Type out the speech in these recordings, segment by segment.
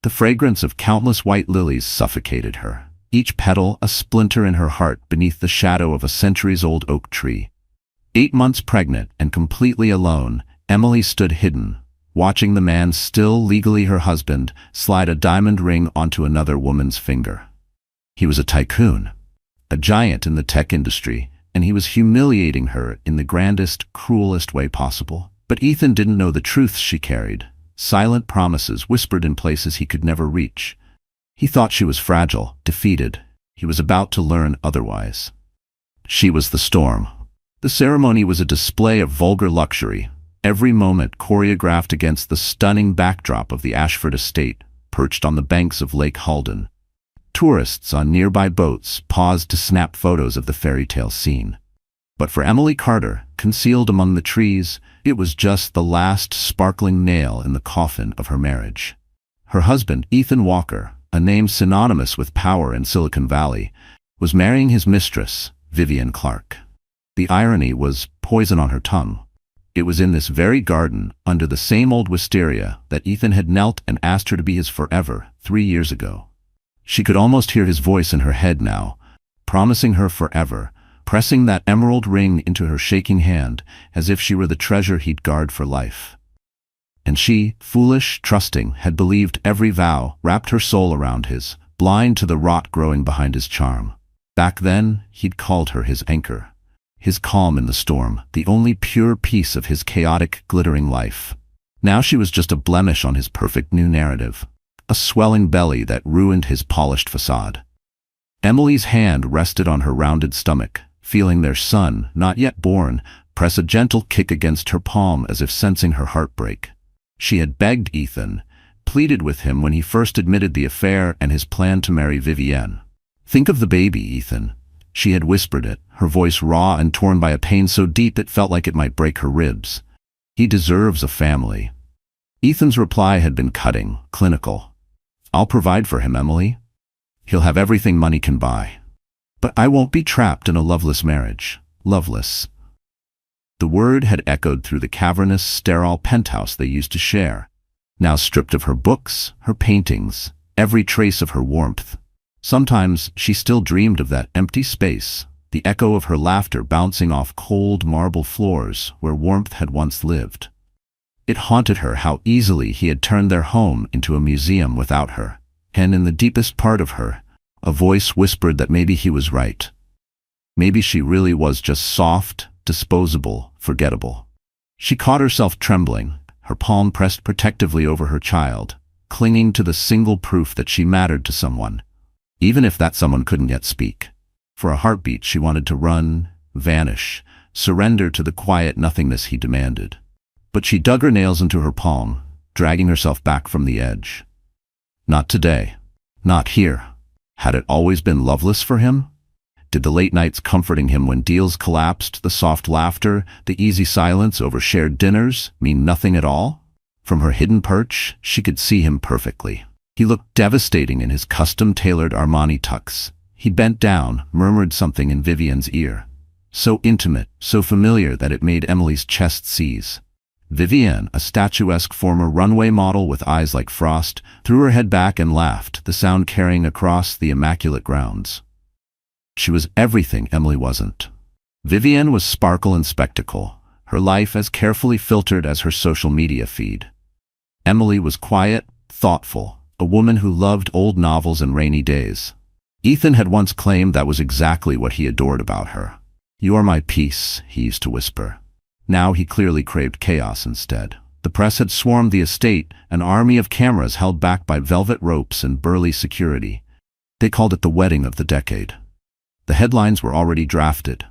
The fragrance of countless white lilies suffocated her, each petal a splinter in her heart beneath the shadow of a centuries-old oak tree. 8 months pregnant and completely alone, Emily stood hidden, watching the man, still legally her husband, slide a diamond ring onto another woman's finger. He was a tycoon, a giant in the tech industry, and he was humiliating her in the grandest, cruelest way possible. But Ethan didn't know the truths she carried, silent promises whispered in places he could never reach. He thought she was fragile, defeated. He was about to learn otherwise. She was the storm. The ceremony was a display of vulgar luxury, every moment choreographed against the stunning backdrop of the Ashford estate, perched on the banks of Lake Halden. Tourists on nearby boats paused to snap photos of the fairy tale scene. But for Emily Carter, concealed among the trees, it was just the last sparkling nail in the coffin of her marriage. Her husband, Ethan Walker, a name synonymous with power in Silicon Valley, was marrying his mistress, Vivienne Clark. The irony was poison on her tongue. It was in this very garden, under the same old wisteria, that Ethan had knelt and asked her to be his forever 3 years ago. She could almost hear his voice in her head now, promising her forever, pressing that emerald ring into her shaking hand, as if she were the treasure he'd guard for life. And she, foolish, trusting, had believed every vow, wrapped her soul around his, blind to the rot growing behind his charm. Back then, he'd called her his anchor, his calm in the storm, the only pure piece of his chaotic, glittering life. Now she was just a blemish on his perfect new narrative, a swelling belly that ruined his polished facade. Emily's hand rested on her rounded stomach, feeling their son, not yet born, press a gentle kick against her palm as if sensing her heartbreak. She had begged Ethan, pleaded with him when he first admitted the affair and his plan to marry Vivienne. "Think of the baby, Ethan." She had whispered it, her voice raw and torn by a pain so deep it felt like it might break her ribs. "He deserves a family." Ethan's reply had been cutting, clinical. "I'll provide for him, Emily. He'll have everything money can buy. But I won't be trapped in a loveless marriage." Loveless. The word had echoed through the cavernous, sterile penthouse they used to share. Now stripped of her books, her paintings, every trace of her warmth. Sometimes she still dreamed of that empty space, the echo of her laughter bouncing off cold marble floors where warmth had once lived. It haunted her how easily he had turned their home into a museum without her. And in the deepest part of her, a voice whispered that maybe he was right. Maybe she really was just soft, disposable, forgettable. She caught herself trembling, her palm pressed protectively over her child, clinging to the single proof that she mattered to someone, even if that someone couldn't yet speak. For a heartbeat she wanted to run, vanish, surrender to the quiet nothingness he demanded. But she dug her nails into her palm, dragging herself back from the edge. Not today. Not here. Had it always been loveless for him? Did the late nights comforting him when deals collapsed, the soft laughter, the easy silence over shared dinners, mean nothing at all? From her hidden perch, she could see him perfectly. He looked devastating in his custom-tailored Armani tux. He bent down, murmured something in Vivienne's ear. So intimate, so familiar that it made Emily's chest seize. Vivienne, a statuesque former runway model with eyes like frost, threw her head back and laughed, the sound carrying across the immaculate grounds. She was everything Emily wasn't. Vivienne was sparkle and spectacle, her life as carefully filtered as her social media feed. Emily was quiet, thoughtful, a woman who loved old novels and rainy days. Ethan had once claimed that was exactly what he adored about her. "You are my peace," he used to whisper. Now he clearly craved chaos instead. The press had swarmed the estate, an army of cameras held back by velvet ropes and burly security. They called it the wedding of the decade. The headlines were already drafted.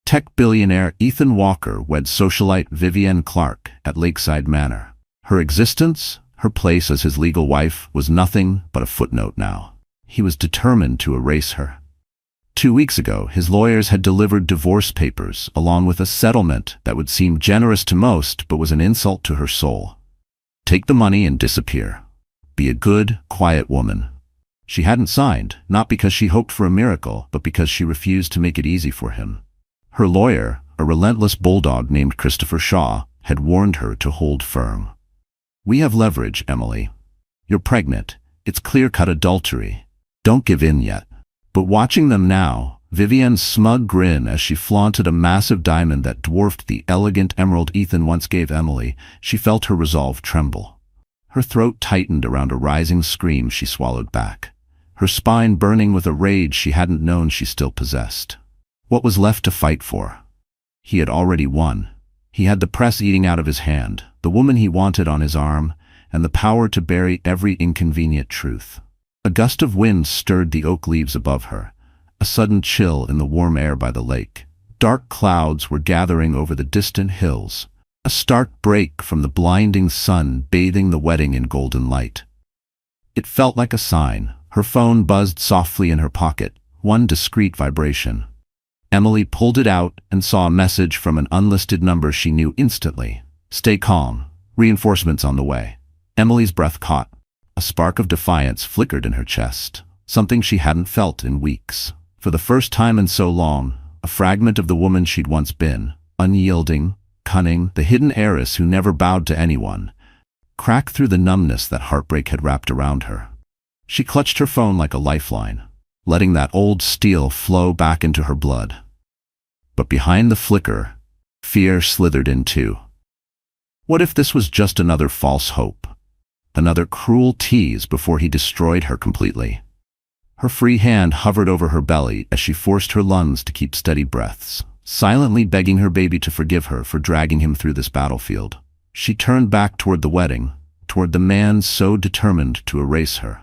Tech billionaire Ethan Walker wed socialite Vivienne Clark at Lakeside Manor. Her existence, her place as his legal wife, was nothing but a footnote now. He was determined to erase her. 2 weeks ago, his lawyers had delivered divorce papers, along with a settlement that would seem generous to most but was an insult to her soul. Take the money and disappear. Be a good, quiet woman. She hadn't signed, not because she hoped for a miracle, but because she refused to make it easy for him. Her lawyer, a relentless bulldog named Christopher Shaw, had warned her to hold firm. "We have leverage, Emily. You're pregnant. It's clear-cut adultery. Don't give in yet. But watching them now, Vivienne's smug grin as she flaunted a massive diamond that dwarfed the elegant emerald Ethan once gave Emily, she felt her resolve tremble. Her throat tightened around a rising scream she swallowed back, her spine burning with a rage she hadn't known she still possessed. What was left to fight for? He had already won. He had the press eating out of his hand, the woman he wanted on his arm, and the power to bury every inconvenient truth. A gust of wind stirred the oak leaves above her, a sudden chill in the warm air by the lake. Dark clouds were gathering over the distant hills, a stark break from the blinding sun bathing the wedding in golden light. It felt like a sign. Her phone buzzed softly in her pocket, one discreet vibration. Emily pulled it out and saw a message from an unlisted number she knew instantly. Stay calm. Reinforcements on the way. Emily's breath caught. A spark of defiance flickered in her chest, something she hadn't felt in weeks. For the first time in so long, a fragment of the woman she'd once been, unyielding, cunning, the hidden heiress who never bowed to anyone, cracked through the numbness that heartbreak had wrapped around her. She clutched her phone like a lifeline, letting that old steel flow back into her blood. But behind the flicker, fear slithered in too. What if this was just another false hope? Another cruel tease before he destroyed her completely? Her free hand hovered over her belly as she forced her lungs to keep steady breaths, silently begging her baby to forgive her for dragging him through this battlefield. She turned back toward the wedding, toward the man so determined to erase her.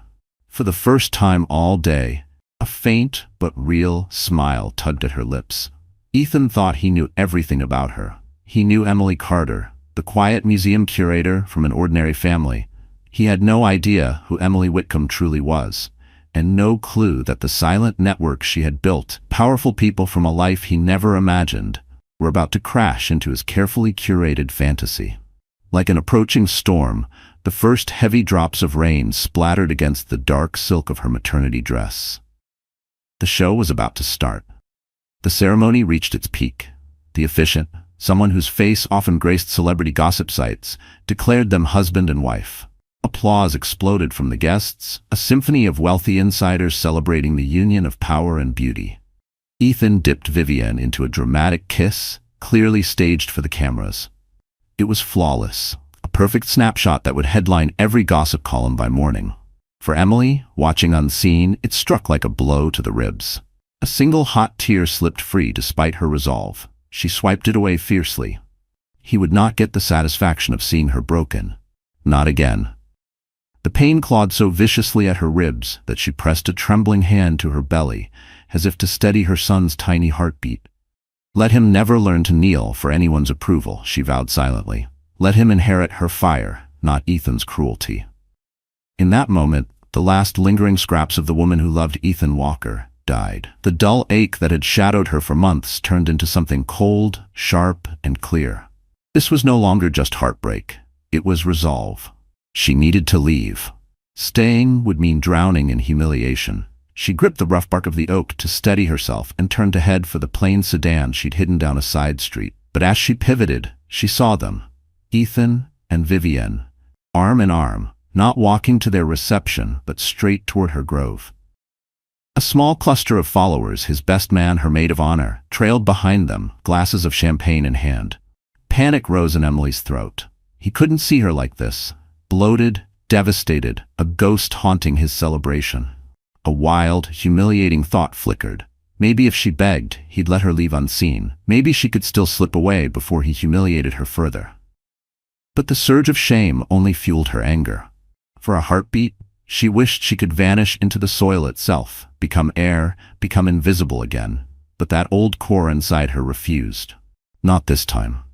For the first time all day, a faint but real smile tugged at her lips. Ethan thought he knew everything about her. He knew Emily Carter, the quiet museum curator from an ordinary family. He had no idea who Emily Whitcomb truly was, and no clue that the silent network she had built, powerful people from a life he never imagined, were about to crash into his carefully curated fantasy. Like an approaching storm, the first heavy drops of rain splattered against the dark silk of her maternity dress. The show was about to start. The ceremony reached its peak. The officiant, someone whose face often graced celebrity gossip sites, declared them husband and wife. Applause exploded from the guests, a symphony of wealthy insiders celebrating the union of power and beauty. Ethan dipped Vivienne into a dramatic kiss, clearly staged for the cameras. It was flawless, a perfect snapshot that would headline every gossip column by morning. For Emily, watching unseen, it struck like a blow to the ribs. A single hot tear slipped free despite her resolve. She swiped it away fiercely. He would not get the satisfaction of seeing her broken. Not again. The pain clawed so viciously at her ribs that she pressed a trembling hand to her belly, as if to steady her son's tiny heartbeat. Let him never learn to kneel for anyone's approval, she vowed silently. Let him inherit her fire, not Ethan's cruelty. In that moment, the last lingering scraps of the woman who loved Ethan Walker died. The dull ache that had shadowed her for months turned into something cold, sharp, and clear. This was no longer just heartbreak. It was resolve. She needed to leave. Staying would mean drowning in humiliation. She gripped the rough bark of the oak to steady herself and turned to head for the plain sedan she'd hidden down a side street. But as she pivoted, she saw them, Ethan and Vivienne, arm in arm, not walking to their reception, but straight toward her grove. A small cluster of followers, his best man, her maid of honor, trailed behind them, glasses of champagne in hand. Panic rose in Emily's throat. He couldn't see her like this. Bloated, devastated, a ghost haunting his celebration. A wild, humiliating thought flickered. Maybe if she begged, he'd let her leave unseen. Maybe she could still slip away before he humiliated her further. But the surge of shame only fueled her anger. For a heartbeat, she wished she could vanish into the soil itself, become air, become invisible again. But that old core inside her refused. Not this time.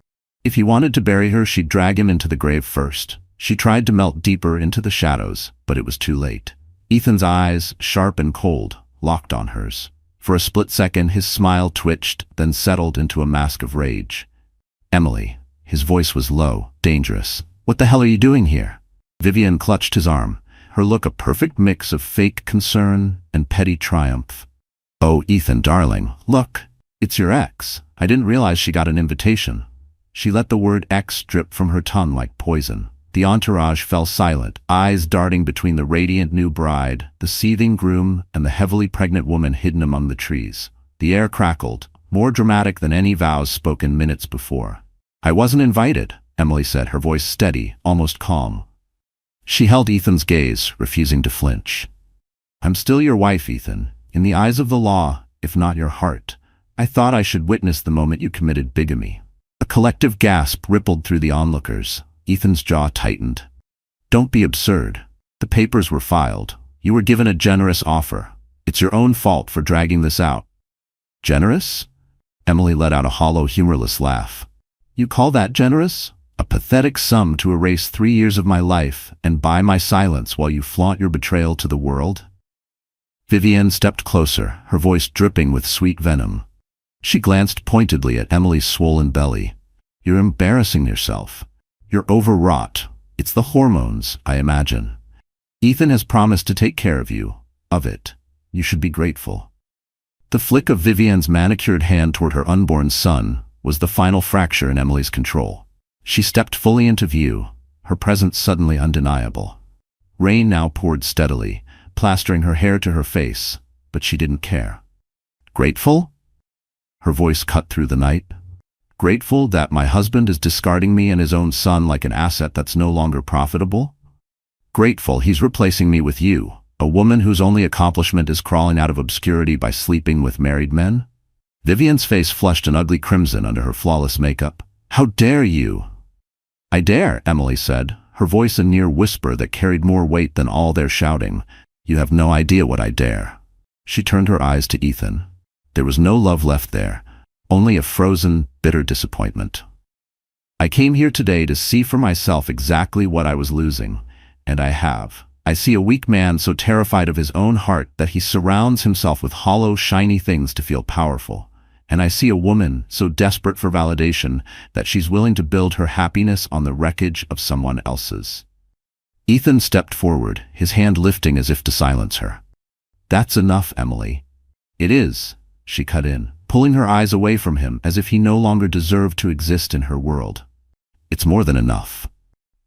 If he wanted to bury her, she'd drag him into the grave first. She tried to melt deeper into the shadows, but it was too late. Ethan's eyes, sharp and cold, locked on hers. For a split second, his smile twitched, then settled into a mask of rage. Emily. His voice was low, dangerous. What the hell are you doing here? Vivienne clutched his arm, her look a perfect mix of fake concern and petty triumph. Oh, Ethan, darling, look. It's your ex. I didn't realize she got an invitation. She let the word ex drip from her tongue like poison. The entourage fell silent, eyes darting between the radiant new bride, the seething groom, and the heavily pregnant woman hidden among the trees. The air crackled, more dramatic than any vows spoken minutes before. "I wasn't invited," Emily said, her voice steady, almost calm. She held Ethan's gaze, refusing to flinch. "I'm still your wife, Ethan, in the eyes of the law, if not your heart. I thought I should witness the moment you committed bigamy." A collective gasp rippled through the onlookers. Ethan's jaw tightened. "Don't be absurd. The papers were filed. You were given a generous offer. It's your own fault for dragging this out." "Generous?" Emily let out a hollow, humorless laugh. "You call that generous? A pathetic sum to erase 3 years of my life and buy my silence while you flaunt your betrayal to the world?" Vivienne stepped closer, her voice dripping with sweet venom. She glanced pointedly at Emily's swollen belly. "You're embarrassing yourself. You're overwrought. It's the hormones, I imagine. Ethan has promised to take care of you. Of it. You should be grateful." The flick of Vivienne's manicured hand toward her unborn son was the final fracture in Emily's control. She stepped fully into view, her presence suddenly undeniable. Rain now poured steadily, plastering her hair to her face, but she didn't care. "Grateful?" Her voice cut through the night. "Grateful that my husband is discarding me and his own son like an asset that's no longer profitable? Grateful he's replacing me with you, a woman whose only accomplishment is crawling out of obscurity by sleeping with married men?" Vivienne's face flushed an ugly crimson under her flawless makeup. "How dare you?" "I dare," Emily said, her voice a near whisper that carried more weight than all their shouting. "You have no idea what I dare." She turned her eyes to Ethan. There was no love left there, only a frozen, bitter disappointment. "I came here today to see for myself exactly what I was losing, and I have. I see a weak man so terrified of his own heart that he surrounds himself with hollow, shiny things to feel powerful. And I see a woman so desperate for validation that she's willing to build her happiness on the wreckage of someone else's." Ethan stepped forward, his hand lifting as if to silence her. "That's enough, Emily." "It is," she cut in, pulling her eyes away from him as if he no longer deserved to exist in her world. "It's more than enough."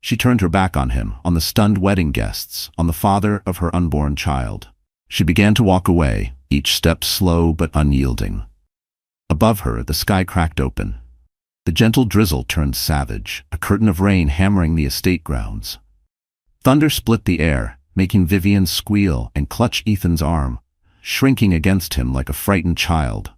She turned her back on him, on the stunned wedding guests, on the father of her unborn child. She began to walk away, each step slow but unyielding. Above her, the sky cracked open. The gentle drizzle turned savage, a curtain of rain hammering the estate grounds. Thunder split the air, making Vivienne squeal and clutch Ethan's arm, shrinking against him like a frightened child.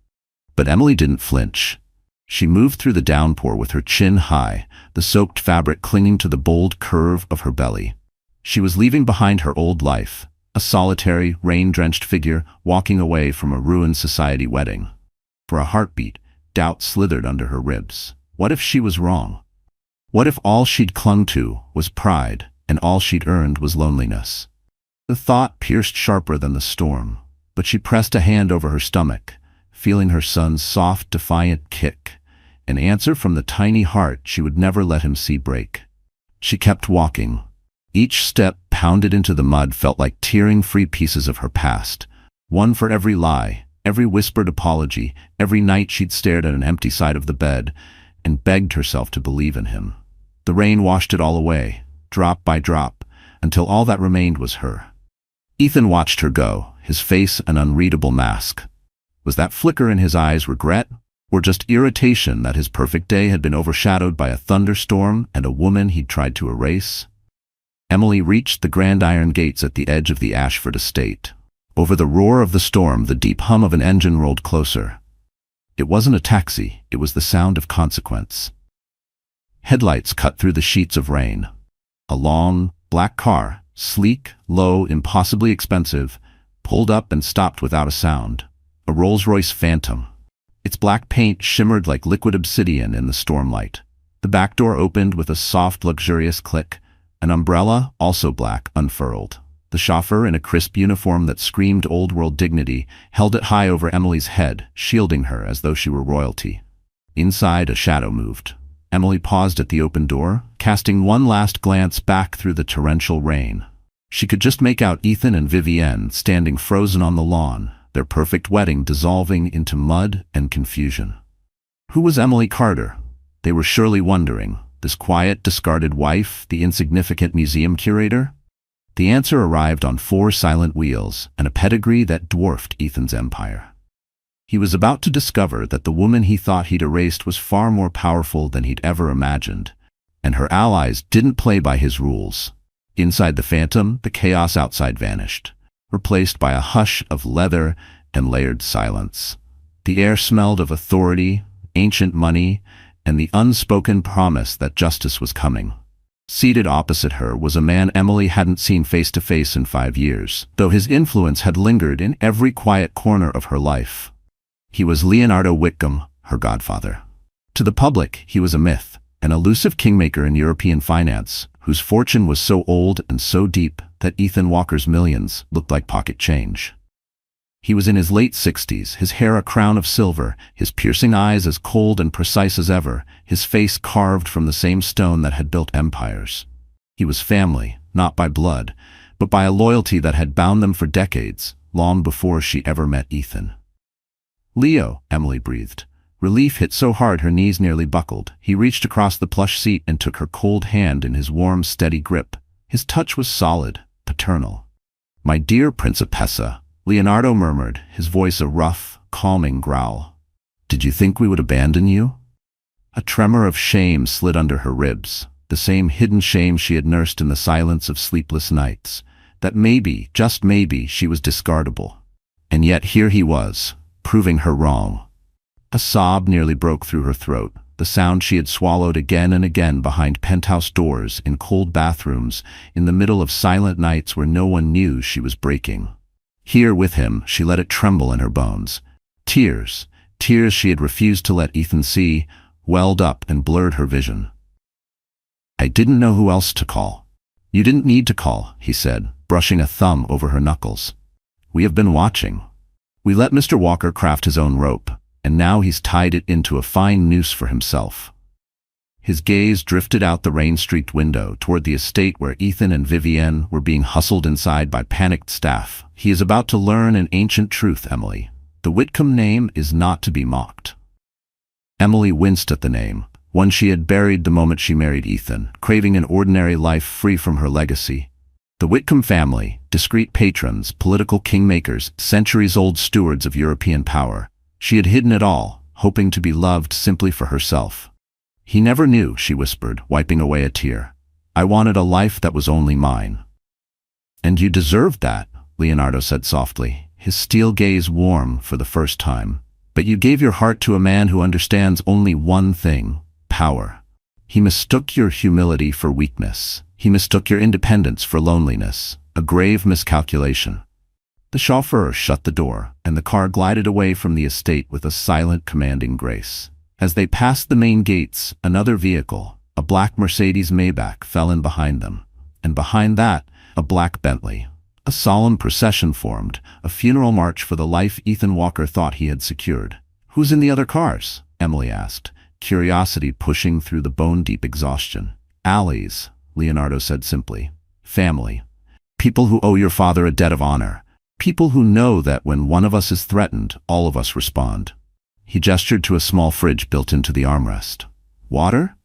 But Emily didn't flinch. She moved through the downpour with her chin high, the soaked fabric clinging to the bold curve of her belly. She was leaving behind her old life, a solitary, rain-drenched figure walking away from a ruined society wedding. For a heartbeat, doubt slithered under her ribs. What if she was wrong? What if all she'd clung to was pride, and all she'd earned was loneliness? The thought pierced sharper than the storm, but she pressed a hand over her stomach, feeling her son's soft, defiant kick, an answer from the tiny heart she would never let him see break. She kept walking. Each step pounded into the mud felt like tearing free pieces of her past, one for every lie, every whispered apology, every night she'd stared at an empty side of the bed and begged herself to believe in him. The rain washed it all away, drop by drop, until all that remained was her. Ethan watched her go, his face an unreadable mask. Was that flicker in his eyes regret, or just irritation that his perfect day had been overshadowed by a thunderstorm and a woman he'd tried to erase? Emily reached the grand iron gates at the edge of the Ashford estate. Over the roar of the storm, the deep hum of an engine rolled closer. It wasn't a taxi, it was the sound of consequence. Headlights cut through the sheets of rain. A long, black car, sleek, low, impossibly expensive, pulled up and stopped without a sound. A Rolls-Royce Phantom. Its black paint shimmered like liquid obsidian in the stormlight. The back door opened with a soft, luxurious click. An umbrella, also black, unfurled. The chauffeur, in a crisp uniform that screamed old-world dignity, held it high over Emily's head, shielding her as though she were royalty. Inside, a shadow moved. Emily paused at the open door, casting one last glance back through the torrential rain. She could just make out Ethan and Vivienne standing frozen on the lawn, their perfect wedding dissolving into mud and confusion. Who was Emily Carter? They were surely wondering. This quiet, discarded wife, the insignificant museum curator? The answer arrived on 4 silent wheels and a pedigree that dwarfed Ethan's empire. He was about to discover that the woman he thought he'd erased was far more powerful than he'd ever imagined, and her allies didn't play by his rules. Inside the Phantom, the chaos outside vanished, replaced by a hush of leather and layered silence. The air smelled of authority, ancient money, and the unspoken promise that justice was coming. Seated opposite her was a man Emily hadn't seen face to face in 5 years, though his influence had lingered in every quiet corner of her life. He was Leonardo Whitcomb, her godfather. To the public, he was a myth, an elusive kingmaker in European finance, whose fortune was so old and so deep that Ethan Walker's millions looked like pocket change. He was in his late 60s, his hair a crown of silver, his piercing eyes as cold and precise as ever, his face carved from the same stone that had built empires. He was family, not by blood, but by a loyalty that had bound them for decades, long before she ever met Ethan. "Leo," Emily breathed. Relief hit so hard her knees nearly buckled. He reached across the plush seat and took her cold hand in his warm, steady grip. His touch was solid, paternal. "My dear Principessa," Leonardo murmured, his voice a rough, calming growl. "Did you think we would abandon you?" A tremor of shame slid under her ribs, the same hidden shame she had nursed in the silence of sleepless nights, that maybe, just maybe, she was discardable. And yet here he was, proving her wrong. A sob nearly broke through her throat, the sound she had swallowed again and again behind penthouse doors, in cold bathrooms, in the middle of silent nights where no one knew she was breaking. Here with him, she let it tremble in her bones. Tears, tears she had refused to let Ethan see, welled up and blurred her vision. "I didn't know who else to call." "You didn't need to call," he said, brushing a thumb over her knuckles. "We have been watching. We let Mr. Walker craft his own rope, and now he's tied it into a fine noose for himself." His gaze drifted out the rain-streaked window toward the estate where Ethan and Vivienne were being hustled inside by panicked staff. "He is about to learn an ancient truth, Emily. The Whitcomb name is not to be mocked." Emily winced at the name, one she had buried the moment she married Ethan, craving an ordinary life free from her legacy. The Whitcomb family, discreet patrons, political kingmakers, centuries-old stewards of European power. She had hidden it all, hoping to be loved simply for herself. "He never knew," she whispered, wiping away a tear. "I wanted a life that was only mine." "And you deserved that," Leonardo said softly, his steel gaze warm for the first time. "But you gave your heart to a man who understands only one thing: power. He mistook your humility for weakness. He mistook your independence for loneliness, a grave miscalculation." The chauffeur shut the door, and the car glided away from the estate with a silent, commanding grace. As they passed the main gates, another vehicle, a black Mercedes Maybach, fell in behind them, and behind that, a black Bentley. A solemn procession formed, a funeral march for the life Ethan Walker thought he had secured. "Who's in the other cars?" Emily asked, curiosity pushing through the bone-deep exhaustion. "Allies," Leonardo said simply. "Family. People who owe your father a debt of honor. People who know that when one of us is threatened, all of us respond." He gestured to a small fridge built into the armrest. "Water?"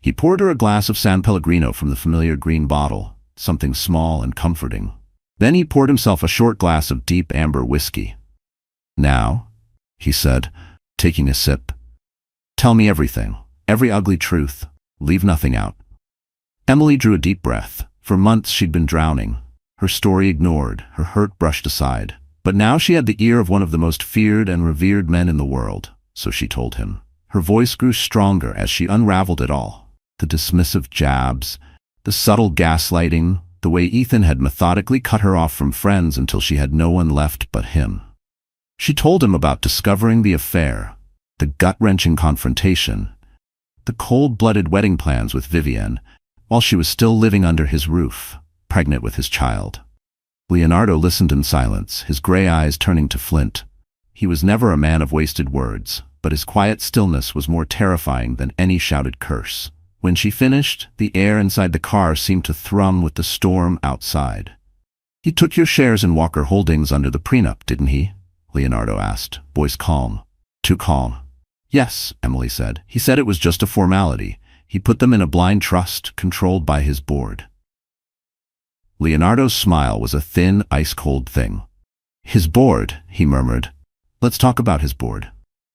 He poured her a glass of San Pellegrino from the familiar green bottle, something small and comforting. Then he poured himself a short glass of deep amber whiskey. "Now," he said, taking a sip, "tell me everything, every ugly truth. Leave nothing out." Emily drew a deep breath. For months she'd been drowning, her story ignored, her hurt brushed aside. But now she had the ear of one of the most feared and revered men in the world, so she told him. Her voice grew stronger as she unraveled it all. The dismissive jabs, the subtle gaslighting, the way Ethan had methodically cut her off from friends until she had no one left but him. She told him about discovering the affair, the gut-wrenching confrontation, the cold-blooded wedding plans with Vivienne, while she was still living under his roof, pregnant with his child. Leonardo listened in silence, his gray eyes turning to flint. He was never a man of wasted words, but his quiet stillness was more terrifying than any shouted curse. When she finished, the air inside the car seemed to thrum with the storm outside. "He took your shares in Walker Holdings under the prenup, didn't he?" Leonardo asked, voice calm. Too calm. "Yes," Emily said. "He said it was just a formality. He put them in a blind trust controlled by his board. Leonardo's smile was a thin, ice-cold thing. His board, he murmured. Let's talk about his board.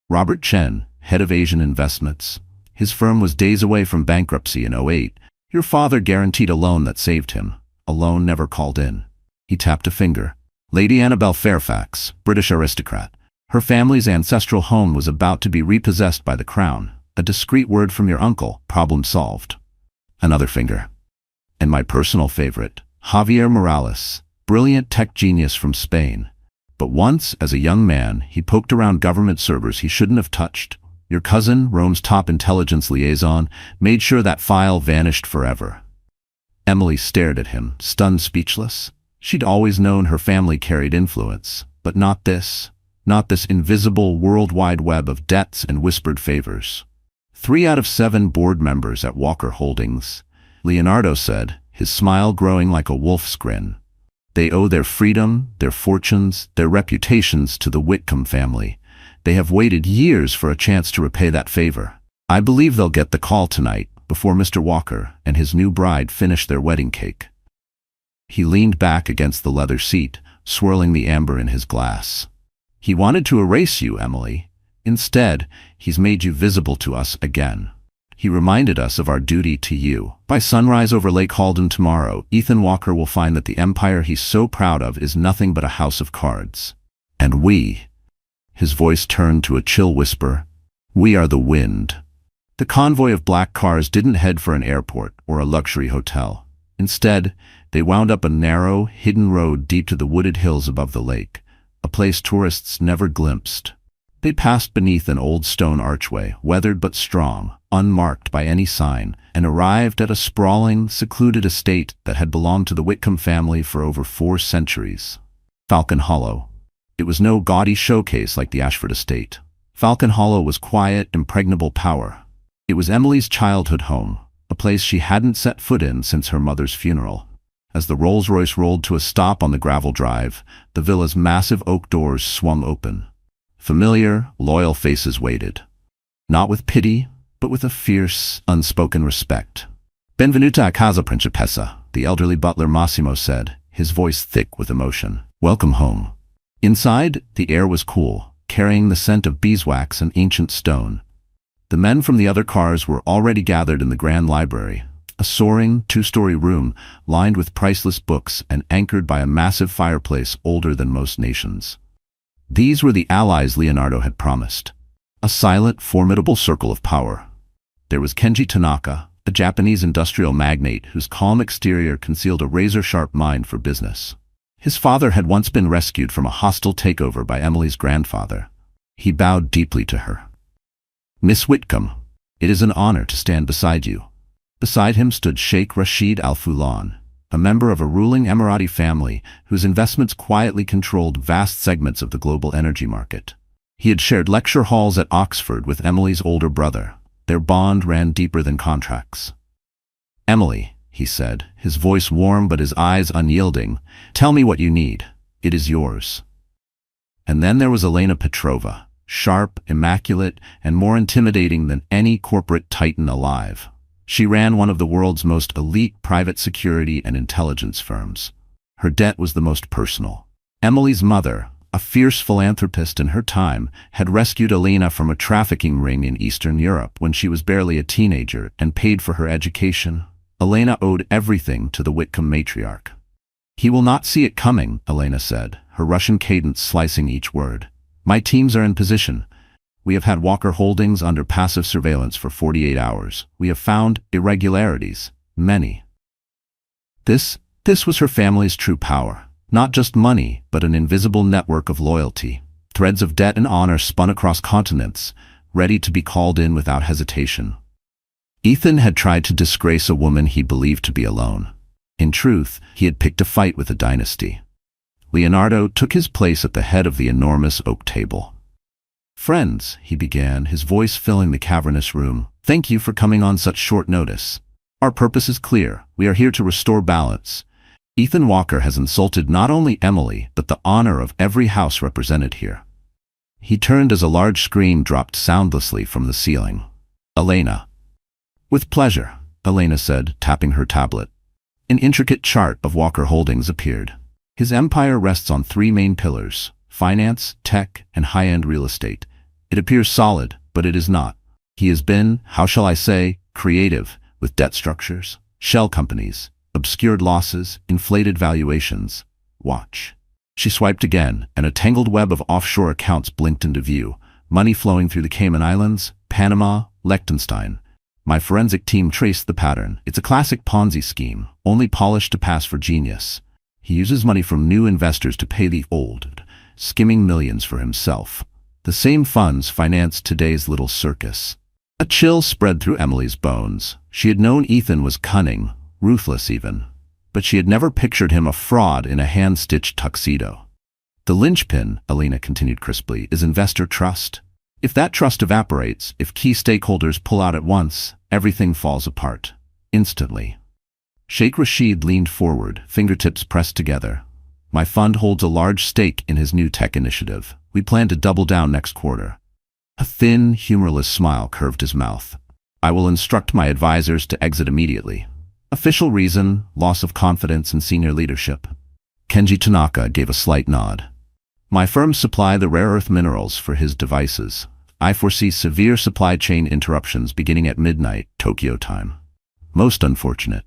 Robert Chen, head of Asian investments. His firm was days away from bankruptcy in '08. Your father guaranteed a loan that saved him. A loan never called in. He tapped a finger. Lady Annabel Fairfax, British aristocrat. Her family's ancestral home was about to be repossessed by the crown. A discreet word from your uncle, problem solved. Another finger. And my personal favorite, Javier Morales, brilliant tech genius from Spain. But once, as a young man, he poked around government servers he shouldn't have touched. Your cousin, Rome's top intelligence liaison, made sure that file vanished forever. Emily stared at him, stunned, speechless. She'd always known her family carried influence, but not this. Not this invisible worldwide web of debts and whispered favors. 3 out of 7 board members at Walker Holdings, Leonardo said, his smile growing like a wolf's grin. They owe their freedom, their fortunes, their reputations to the Whitcomb family. They have waited years for a chance to repay that favor. I believe they'll get the call tonight, before Mr. Walker and his new bride finish their wedding cake. He leaned back against the leather seat, swirling the amber in his glass. He wanted to erase you, Emily. Instead, he's made you visible to us again. He reminded us of our duty to you. By sunrise over Lake Halden tomorrow, Ethan Walker will find that the empire he's so proud of is nothing but a house of cards. And we, his voice turned to a chill whisper, we are the wind. The convoy of black cars didn't head for an airport or a luxury hotel. Instead, they wound up a narrow, hidden road deep to the wooded hills above the lake, a place tourists never glimpsed. They passed beneath an old stone archway, weathered but strong, unmarked by any sign, and arrived at a sprawling, secluded estate that had belonged to the Whitcomb family for over 4 centuries. Falcon Hollow. It was no gaudy showcase like the Ashford estate. Falcon Hollow was quiet, impregnable power. It was Emily's childhood home, a place she hadn't set foot in since her mother's funeral. As the Rolls-Royce rolled to a stop on the gravel drive, the villa's massive oak doors swung open. Familiar, loyal faces waited. Not with pity, but with a fierce, unspoken respect. Benvenuta a casa principessa, the elderly butler Massimo said, his voice thick with emotion. Welcome home. Inside, the air was cool, carrying the scent of beeswax and ancient stone. The men from the other cars were already gathered in the grand library, a soaring, 2-story room lined with priceless books and anchored by a massive fireplace older than most nations. These were the allies Leonardo had promised. A silent, formidable circle of power. There was Kenji Tanaka, a Japanese industrial magnate whose calm exterior concealed a razor-sharp mind for business. His father had once been rescued from a hostile takeover by Emily's grandfather. He bowed deeply to her. Miss Whitcomb, it is an honor to stand beside you. Beside him stood Sheikh Rashid Al Fulan, a member of a ruling Emirati family whose investments quietly controlled vast segments of the global energy market. He had shared lecture halls at Oxford with Emily's older brother. Their bond ran deeper than contracts. Emily, he said, his voice warm but his eyes unyielding, tell me what you need. It is yours. And then there was Elena Petrova, sharp, immaculate, and more intimidating than any corporate titan alive. She ran one of the world's most elite private security and intelligence firms. Her debt was the most personal. Emily's mother, a fierce philanthropist in her time, had rescued Elena from a trafficking ring in Eastern Europe when she was barely a teenager and paid for her education. Elena owed everything to the Whitcomb matriarch. He will not see it coming, Elena said, her Russian cadence slicing each word. My teams are in position. We have had Walker Holdings under passive surveillance for 48 hours. We have found irregularities, many. This was her family's true power. Not just money, but an invisible network of loyalty. Threads of debt and honor spun across continents, ready to be called in without hesitation. Ethan had tried to disgrace a woman he believed to be alone. In truth, he had picked a fight with a dynasty. Leonardo took his place at the head of the enormous oak table. Friends, he began, his voice filling the cavernous room, thank you for coming on such short notice. Our purpose is clear. We are here to restore balance. Ethan Walker has insulted not only Emily, but the honor of every house represented here. He turned as a large scream dropped soundlessly from the ceiling. Elena. With pleasure, Elena said, tapping her tablet. An intricate chart of Walker Holdings appeared. His empire rests on three main pillars: finance, tech, and high-end real estate. It appears solid, but it is not. He has been, how shall I say, creative, with debt structures, shell companies, obscured losses, inflated valuations. Watch. She swiped again, and a tangled web of offshore accounts blinked into view. Money flowing through the Cayman Islands, Panama, Liechtenstein. My forensic team traced the pattern. It's a classic Ponzi scheme, only polished to pass for genius. He uses money from new investors to pay the old, skimming millions for himself. The same funds finance today's little circus. A chill spread through Emily's bones. She had known Ethan was cunning, ruthless even, but she had never pictured him a fraud in a hand-stitched tuxedo. The linchpin, Elena continued crisply, is investor trust. If that trust evaporates, if key stakeholders pull out at once, everything falls apart. Instantly. Sheikh Rashid leaned forward, fingertips pressed together. My fund holds a large stake in his new tech initiative. We plan to double down next quarter. A thin, humorless smile curved his mouth. I will instruct my advisors to exit immediately. Official reason: loss of confidence in senior leadership. Kenji Tanaka gave a slight nod. My firms supply the rare earth minerals for his devices. I foresee severe supply chain interruptions beginning at midnight, Tokyo time. Most unfortunate.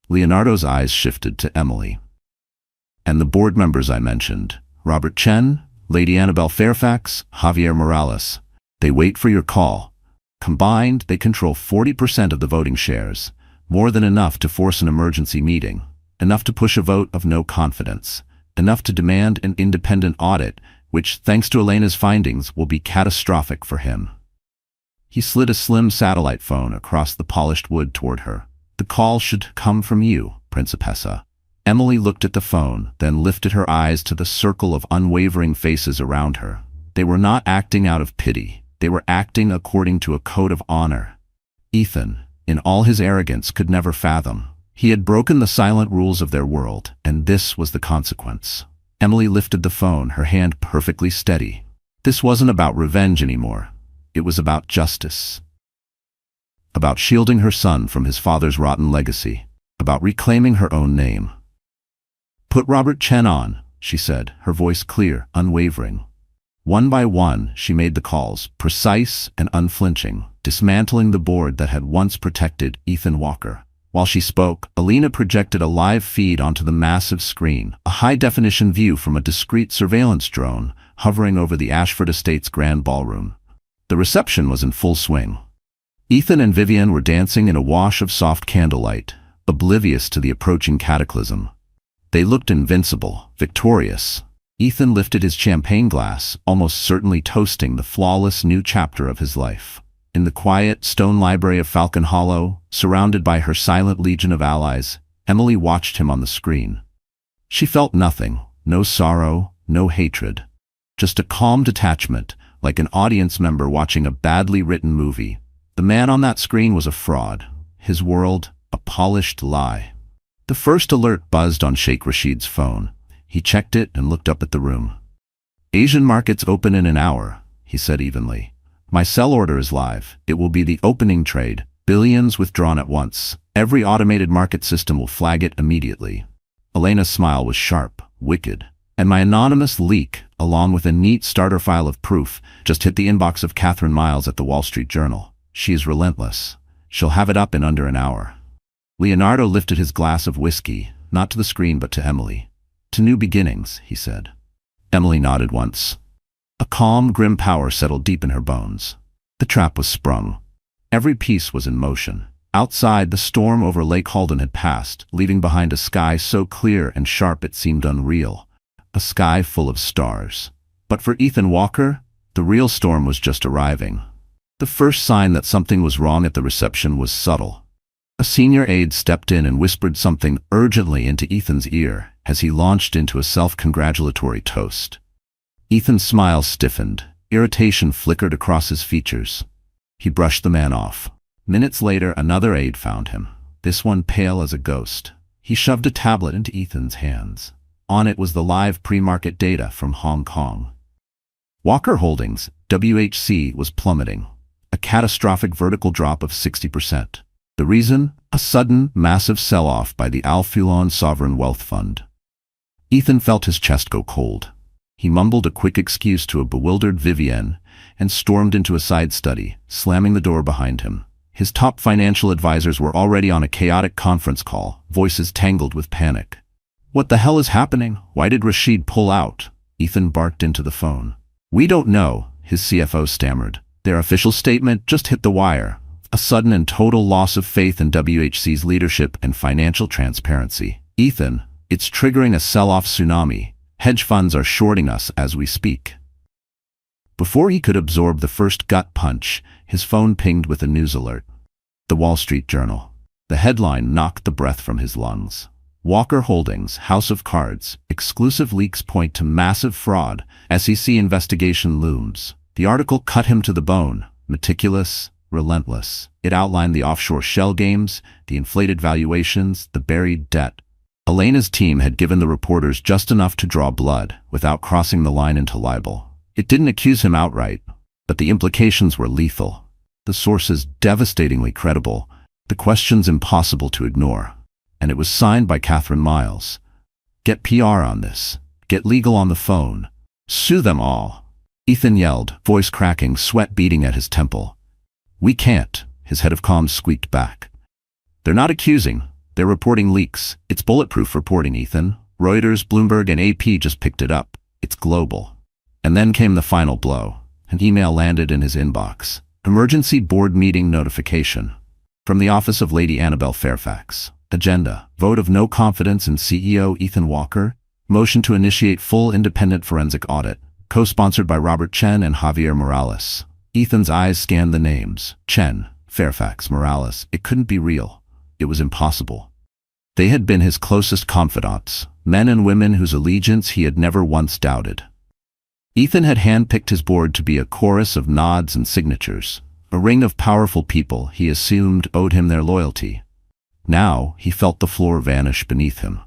Leonardo's eyes shifted to Emily. And the board members I mentioned, Robert Chen, Lady Annabelle Fairfax, Javier Morales. They wait for your call. Combined, they control 40% of the voting shares, more than enough to force an emergency meeting, enough to push a vote of no confidence, enough to demand an independent audit, which, thanks to Elena's findings, will be catastrophic for him. He slid a slim satellite phone across the polished wood toward her. The call should come from you, Principessa. Emily looked at the phone, then lifted her eyes to the circle of unwavering faces around her. They were not acting out of pity. They were acting according to a code of honor. Ethan, in all his arrogance, could never fathom. He had broken the silent rules of their world, and this was the consequence. Emily lifted the phone, her hand perfectly steady. This wasn't about revenge anymore. It was about justice. About shielding her son from his father's rotten legacy. About reclaiming her own name. Put Robert Chen on, she said, her voice clear, unwavering. One by one, she made the calls, precise and unflinching, dismantling the board that had once protected Ethan Walker. While she spoke, Elena projected a live feed onto the massive screen, a high-definition view from a discreet surveillance drone hovering over the Ashford Estates Grand Ballroom. The reception was in full swing. Ethan and Vivian were dancing in a wash of soft candlelight, oblivious to the approaching cataclysm. They looked invincible, victorious. Ethan lifted his champagne glass, almost certainly toasting the flawless new chapter of his life. In the quiet stone library of Falcon Hollow, surrounded by her silent legion of allies, Emily watched him on the screen. She felt nothing, no sorrow, no hatred. Just a calm detachment, like an audience member watching a badly written movie. The man on that screen was a fraud. His world, a polished lie. The first alert buzzed on Sheikh Rashid's phone. He checked it and looked up at the room. Asian markets open in an hour, he said evenly. My sell order is live. It will be the opening trade. Billions withdrawn at once. Every automated market system will flag it immediately. Elena's smile was sharp, wicked. And my anonymous leak, along with a neat starter file of proof, just hit the inbox of Catherine Miles at the Wall Street Journal. She is relentless. She'll have it up in under an hour. Leonardo lifted his glass of whiskey, not to the screen but to Emily. To new beginnings, he said. Emily nodded once. A calm, grim power settled deep in her bones. The trap was sprung. Every piece was in motion. Outside, the storm over Lake Halden had passed, leaving behind a sky so clear and sharp it seemed unreal. A sky full of stars. But for Ethan Walker, the real storm was just arriving. The first sign that something was wrong at the reception was subtle. A senior aide stepped in and whispered something urgently into Ethan's ear as he launched into a self-congratulatory toast. Ethan's smile stiffened. Irritation flickered across his features. He brushed the man off. Minutes later, another aide found him, this one pale as a ghost. He shoved a tablet into Ethan's hands. On it was the live pre-market data from Hong Kong. Walker Holdings, WHC, was plummeting. A catastrophic vertical drop of 60%. The reason? A sudden, massive sell-off by the Alfulon Sovereign Wealth Fund. Ethan felt his chest go cold. He mumbled a quick excuse to a bewildered Vivienne and stormed into a side study, slamming the door behind him. His top financial advisors were already on a chaotic conference call, voices tangled with panic. "What the hell is happening? Why did Rashid pull out?" Ethan barked into the phone. "We don't know," his CFO stammered. "Their official statement just hit the wire. A sudden and total loss of faith in WHC's leadership and financial transparency. Ethan, it's triggering a sell-off tsunami. Hedge funds are shorting us as we speak." Before he could absorb the first gut punch, his phone pinged with a news alert. The Wall Street Journal. The headline knocked the breath from his lungs. Walker Holdings, House of Cards, exclusive leaks point to massive fraud, SEC investigation looms. The article cut him to the bone, meticulous, relentless. It outlined the offshore shell games, the inflated valuations, the buried debt. Elena's team had given the reporters just enough to draw blood, without crossing the line into libel. It didn't accuse him outright, but the implications were lethal. The sources devastatingly credible, the questions impossible to ignore. And it was signed by Catherine Miles. Get PR on this. Get legal on the phone. Sue them all. Ethan yelled, voice cracking, sweat beading at his temple. "We can't," his head of comms squeaked back. "They're not accusing. They're reporting leaks. It's bulletproof reporting, Ethan. Reuters, Bloomberg, and AP just picked it up. It's global." And then came the final blow. An email landed in his inbox. Emergency board meeting notification. From the office of Lady Annabelle Fairfax. Agenda. Vote of no confidence in CEO Ethan Walker. Motion to initiate full independent forensic audit. Co-sponsored by Robert Chen and Javier Morales. Ethan's eyes scanned the names. Chen, Fairfax, Morales. It couldn't be real. It was impossible. They had been his closest confidants, men and women whose allegiance he had never once doubted. Ethan had handpicked his board to be a chorus of nods and signatures, a ring of powerful people he assumed owed him their loyalty. Now he felt the floor vanish beneath him.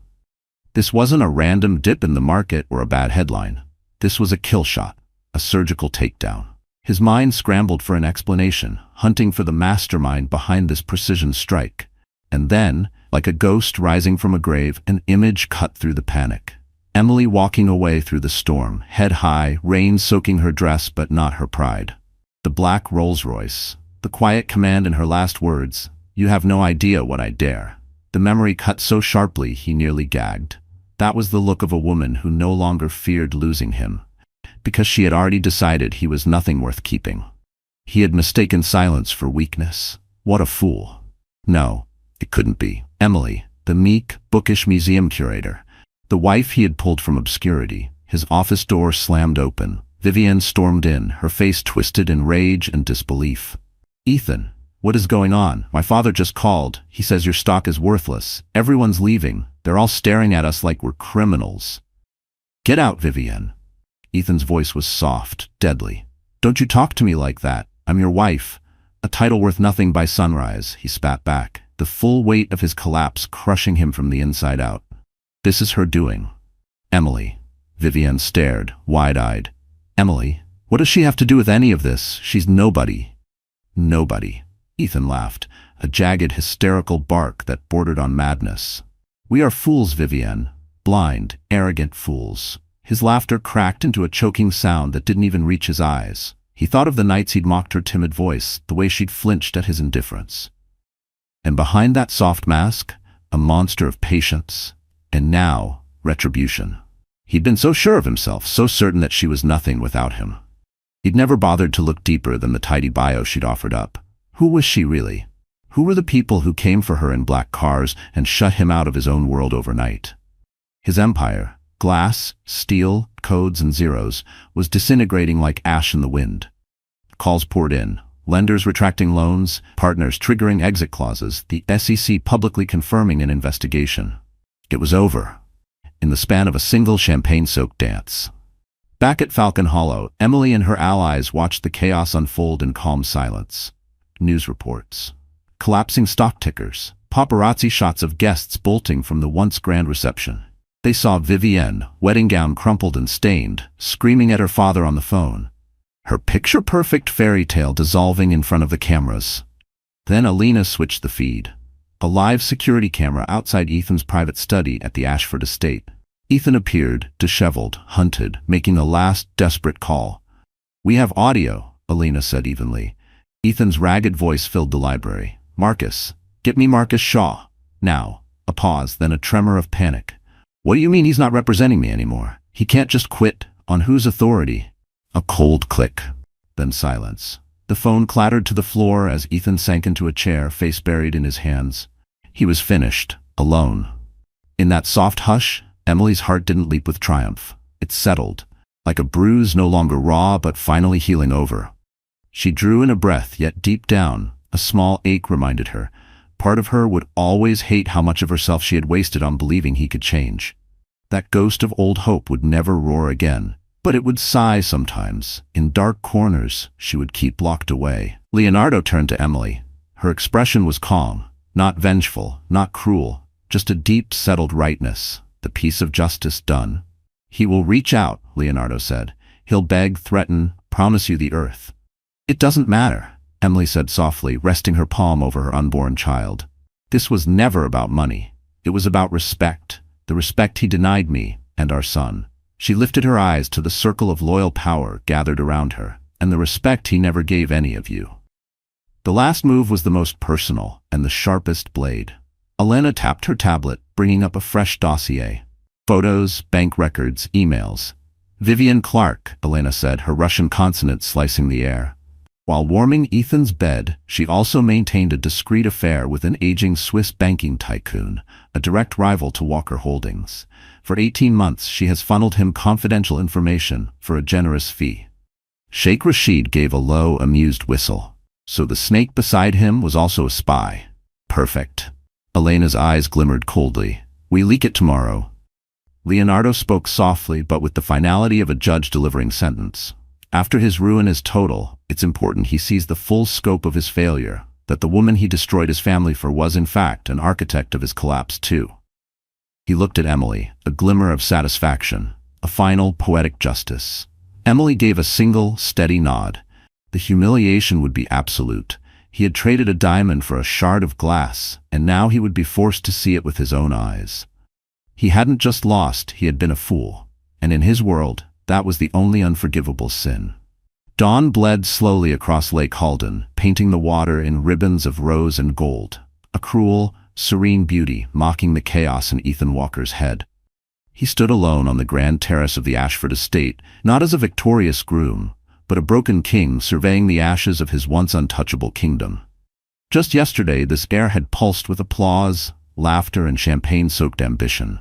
This wasn't a random dip in the market or a bad headline. This was a kill shot, a surgical takedown. His mind scrambled for an explanation, hunting for the mastermind behind this precision strike. And then, like a ghost rising from a grave, an image cut through the panic. Emily walking away through the storm, head high, rain soaking her dress but not her pride. The black Rolls-Royce, the quiet command in her last words, "You have no idea what I dare." The memory cut so sharply he nearly gagged. That was the look of a woman who no longer feared losing him, because she had already decided he was nothing worth keeping. He had mistaken silence for weakness. What a fool. No, it couldn't be. Emily, the meek, bookish museum curator, the wife he had pulled from obscurity. His office door slammed open. Vivienne stormed in, her face twisted in rage and disbelief. "Ethan, what is going on? My father just called. He says your stock is worthless. Everyone's leaving. They're all staring at us like we're criminals." "Get out, Vivienne." Ethan's voice was soft, deadly. "Don't you talk to me like that. I'm your wife. A title worth nothing by sunrise," he spat back, the full weight of his collapse crushing him from the inside out. "This is her doing." "Emily." Vivienne stared, wide-eyed. "Emily? What does she have to do with any of this? She's nobody." "Nobody." Ethan laughed, a jagged, hysterical bark that bordered on madness. "We are fools, Vivienne. Blind, arrogant fools." His laughter cracked into a choking sound that didn't even reach his eyes. He thought of the nights he'd mocked her timid voice, the way she'd flinched at his indifference. And behind that soft mask, a monster of patience, and now, retribution. He'd been so sure of himself, so certain that she was nothing without him. He'd never bothered to look deeper than the tidy bio she'd offered up. Who was she really? Who were the people who came for her in black cars and shut him out of his own world overnight? His empire, glass, steel, codes, and zeros, was disintegrating like ash in the wind. Calls poured in, lenders retracting loans, partners triggering exit clauses, the SEC publicly confirming an investigation. It was over, in the span of a single champagne-soaked dance. Back at Falcon Hollow, Emily and her allies watched the chaos unfold in calm silence. News reports, collapsing stock tickers, paparazzi shots of guests bolting from the once grand reception. They saw Vivienne, wedding gown crumpled and stained, screaming at her father on the phone. Her picture-perfect fairy tale dissolving in front of the cameras. Then Alina switched the feed. A live security camera outside Ethan's private study at the Ashford estate. Ethan appeared, disheveled, hunted, making a last desperate call. "We have audio," Alina said evenly. Ethan's ragged voice filled the library. "Marcus. Get me Marcus Shaw. Now." A pause, then a tremor of panic. "What do you mean he's not representing me anymore? He can't just quit. On whose authority?" A cold click. Then silence. The phone clattered to the floor as Ethan sank into a chair, face buried in his hands. He was finished. Alone. In that soft hush, Emily's heart didn't leap with triumph. It settled, like a bruise no longer raw but finally healing over. She drew in a breath, yet deep down, a small ache reminded her. Part of her would always hate how much of herself she had wasted on believing he could change. That ghost of old hope would never roar again, but it would sigh sometimes. In dark corners, she would keep locked away. Leonardo turned to Emily. Her expression was calm, not vengeful, not cruel, just a deep, settled rightness, the peace of justice done. "He will reach out," Leonardo said. "He'll beg, threaten, promise you the earth." "It doesn't matter," Emily said softly, resting her palm over her unborn child. "This was never about money. It was about respect, the respect he denied me and our son." She lifted her eyes to the circle of loyal power gathered around her, "and the respect he never gave any of you." The last move was the most personal and the sharpest blade. Elena tapped her tablet, bringing up a fresh dossier. Photos, bank records, emails. "Vivian Clark," Elena said, her Russian consonants slicing the air. While warming Ethan's bed, she also maintained a discreet affair with an aging Swiss banking tycoon, a direct rival to Walker Holdings. For 18 months, she has funneled him confidential information for a generous fee. Sheikh Rashid gave a low, amused whistle. So the snake beside him was also a spy. Perfect. Elena's eyes glimmered coldly. "We leak it tomorrow." Leonardo spoke softly, but with the finality of a judge delivering sentence. After his ruin is total, it's important he sees the full scope of his failure, that the woman he destroyed his family for was in fact an architect of his collapse too. He looked at Emily, a glimmer of satisfaction, a final poetic justice. Emily gave a single, steady nod. The humiliation would be absolute. He had traded a diamond for a shard of glass, and now he would be forced to see it with his own eyes. He hadn't just lost, he had been a fool. And in his world, that was the only unforgivable sin. Dawn bled slowly across Lake Halden, painting the water in ribbons of rose and gold. A cruel, serene beauty mocking the chaos in Ethan Walker's head. He stood alone on the grand terrace of the Ashford estate, not as a victorious groom, but a broken king surveying the ashes of his once untouchable kingdom. Just yesterday, this air had pulsed with applause, laughter, and champagne-soaked ambition.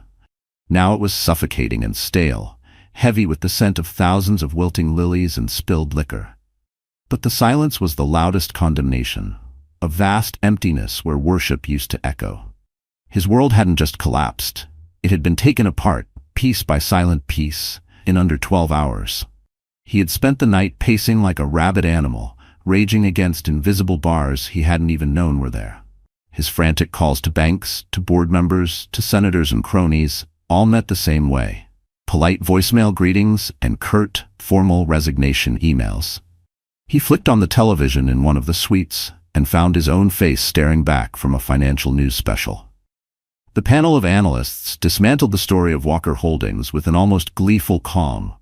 Now it was suffocating and stale, heavy with the scent of thousands of wilting lilies and spilled liquor. But the silence was the loudest condemnation, a vast emptiness where worship used to echo. His world hadn't just collapsed. It had been taken apart, piece by silent piece, in under 12 hours. He had spent the night pacing like a rabid animal, raging against invisible bars he hadn't even known were there. His frantic calls to banks, to board members, to senators and cronies, all met the same way. Polite voicemail greetings and curt, formal resignation emails. He flicked on the television in one of the suites and found his own face staring back from a financial news special. The panel of analysts dismantled the story of Walker Holdings with an almost gleeful calm.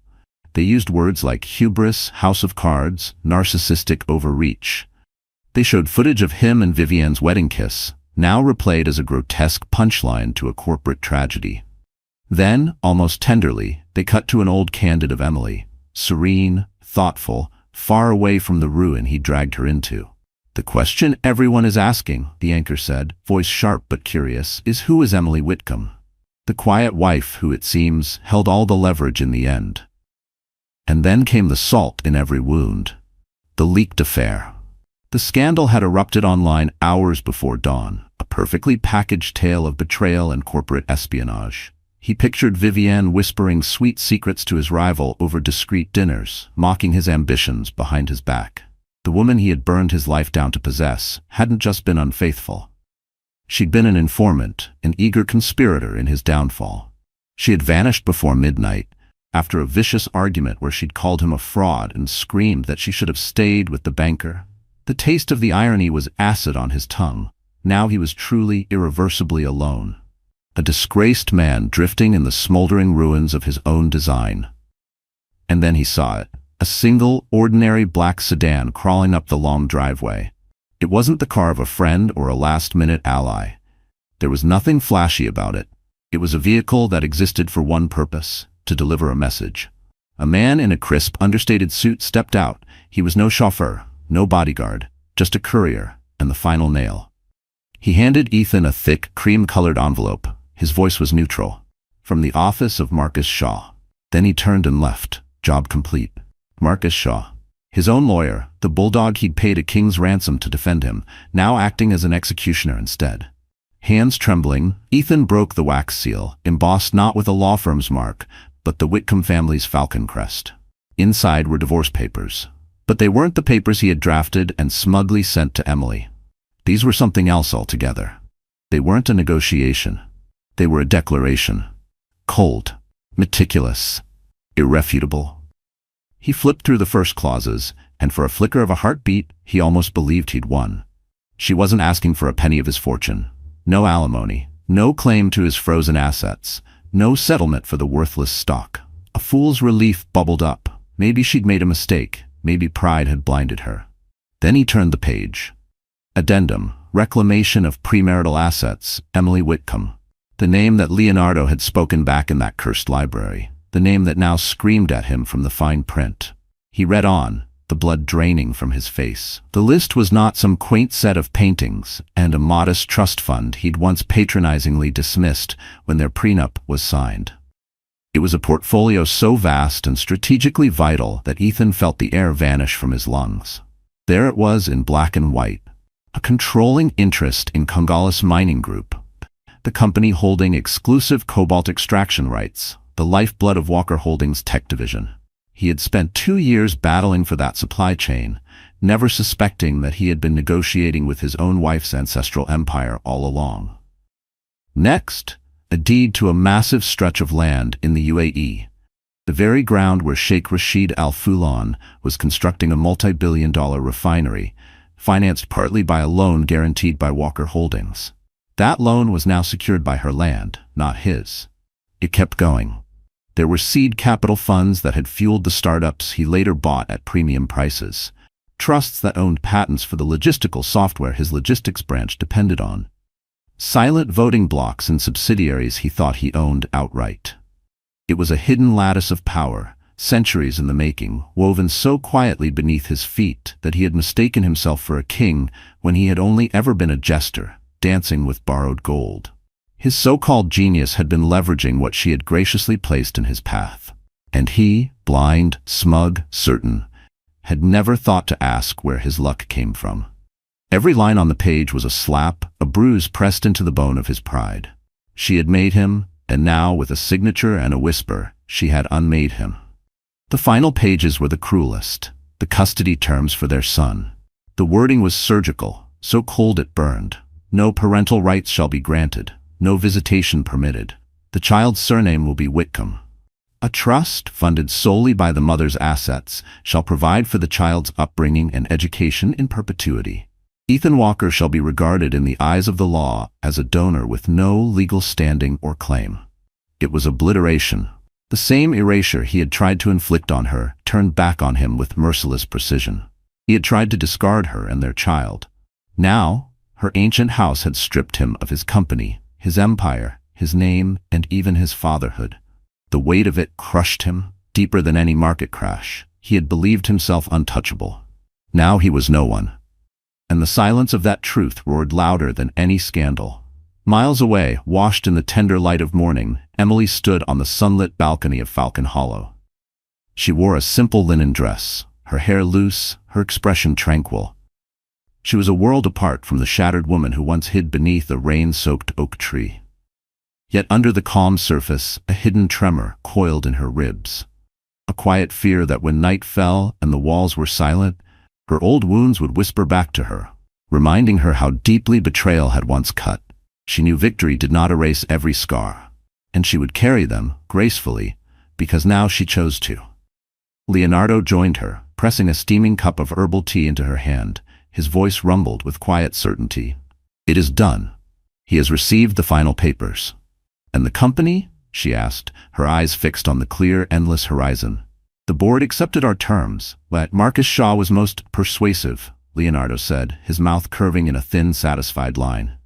They used words like hubris, house of cards, narcissistic overreach. They showed footage of him and Vivian's wedding kiss, now replayed as a grotesque punchline to a corporate tragedy. Then, almost tenderly, they cut to an old candid of Emily, serene, thoughtful, far away from the ruin he dragged her into. "The question everyone is asking," the anchor said, voice sharp but curious, "is who is Emily Whitcomb? The quiet wife who, it seems, held all the leverage in the end." And then came the salt in every wound. The leaked affair. The scandal had erupted online hours before dawn, a perfectly packaged tale of betrayal and corporate espionage. He pictured Vivian whispering sweet secrets to his rival over discreet dinners, mocking his ambitions behind his back. The woman he had burned his life down to possess hadn't just been unfaithful. She'd been an informant, an eager conspirator in his downfall. She had vanished before midnight, after a vicious argument where she'd called him a fraud and screamed that she should have stayed with the banker. The taste of the irony was acid on his tongue. Now he was truly, irreversibly alone. A disgraced man drifting in the smoldering ruins of his own design. And then he saw it. A single, ordinary black sedan crawling up the long driveway. It wasn't the car of a friend or a last-minute ally. There was nothing flashy about it. It was a vehicle that existed for one purpose: to deliver a message. A man in a crisp, understated suit stepped out. He was no chauffeur, no bodyguard, just a courier, and the final nail. He handed Ethan a thick, cream-colored envelope. His voice was neutral. From the office of Marcus Shaw. Then he turned and left. Job complete. Marcus Shaw. His own lawyer, the bulldog he'd paid a king's ransom to defend him, now acting as an executioner instead. Hands trembling, Ethan broke the wax seal, embossed not with a law firm's mark, but the Whitcomb family's falcon crest. Inside were divorce papers. But they weren't the papers he had drafted and smugly sent to Emily. These were something else altogether. They weren't a negotiation. They were a declaration. Cold, meticulous, irrefutable. He flipped through the first clauses, and for a flicker of a heartbeat, he almost believed he'd won. She wasn't asking for a penny of his fortune. No alimony, no claim to his frozen assets, no settlement for the worthless stock. A fool's relief bubbled up. Maybe she'd made a mistake. Maybe pride had blinded her. Then he turned the page. Addendum, reclamation of premarital assets, Emily Whitcomb. The name that Leonardo had spoken back in that cursed library. The name that now screamed at him from the fine print. He read on, the blood draining from his face. The list was not some quaint set of paintings and a modest trust fund he'd once patronizingly dismissed when their prenup was signed. It was a portfolio so vast and strategically vital that Ethan felt the air vanish from his lungs. There it was in black and white. A controlling interest in Congolus Mining Group, the company holding exclusive cobalt extraction rights, the lifeblood of Walker Holdings' tech division. He had spent 2 years battling for that supply chain, never suspecting that he had been negotiating with his own wife's ancestral empire all along. Next, a deed to a massive stretch of land in the UAE, the very ground where Sheikh Rashid Al Fulon was constructing a multi-billion-dollar refinery, financed partly by a loan guaranteed by Walker Holdings. That loan was now secured by her land, not his. It kept going. There were seed capital funds that had fueled the startups he later bought at premium prices, trusts that owned patents for the logistical software his logistics branch depended on, silent voting blocks and subsidiaries he thought he owned outright. It was a hidden lattice of power, centuries in the making, woven so quietly beneath his feet that he had mistaken himself for a king when he had only ever been a jester, dancing with borrowed gold. His so-called genius had been leveraging what she had graciously placed in his path. And he, blind, smug, certain, had never thought to ask where his luck came from. Every line on the page was a slap, a bruise pressed into the bone of his pride. She had made him, and now, with a signature and a whisper, she had unmade him. The final pages were the cruelest, the custody terms for their son. The wording was surgical, so cold it burned. No parental rights shall be granted. No visitation permitted. The child's surname will be Whitcomb. A trust, funded solely by the mother's assets, shall provide for the child's upbringing and education in perpetuity. Ethan Walker shall be regarded in the eyes of the law as a donor with no legal standing or claim. It was obliteration. The same erasure he had tried to inflict on her turned back on him with merciless precision. He had tried to discard her and their child. Now, her ancient house had stripped him of his company, his empire, his name, and even his fatherhood. The weight of it crushed him, deeper than any market crash. He had believed himself untouchable. Now he was no one. And the silence of that truth roared louder than any scandal. Miles away, washed in the tender light of morning, Emily stood on the sunlit balcony of Falcon Hollow. She wore a simple linen dress, her hair loose, her expression tranquil. She was a world apart from the shattered woman who once hid beneath a rain-soaked oak tree. Yet under the calm surface, a hidden tremor coiled in her ribs. A quiet fear that when night fell and the walls were silent, her old wounds would whisper back to her, reminding her how deeply betrayal had once cut. She knew victory did not erase every scar, and she would carry them, gracefully, because now she chose to. Leonardo joined her, pressing a steaming cup of herbal tea into her hand, his voice rumbled with quiet certainty. "It is done. He has received the final papers." "And the company?" she asked, her eyes fixed on the clear, endless horizon. "The board accepted our terms, but Marcus Shaw was most persuasive," Leonardo said, his mouth curving in a thin, satisfied line.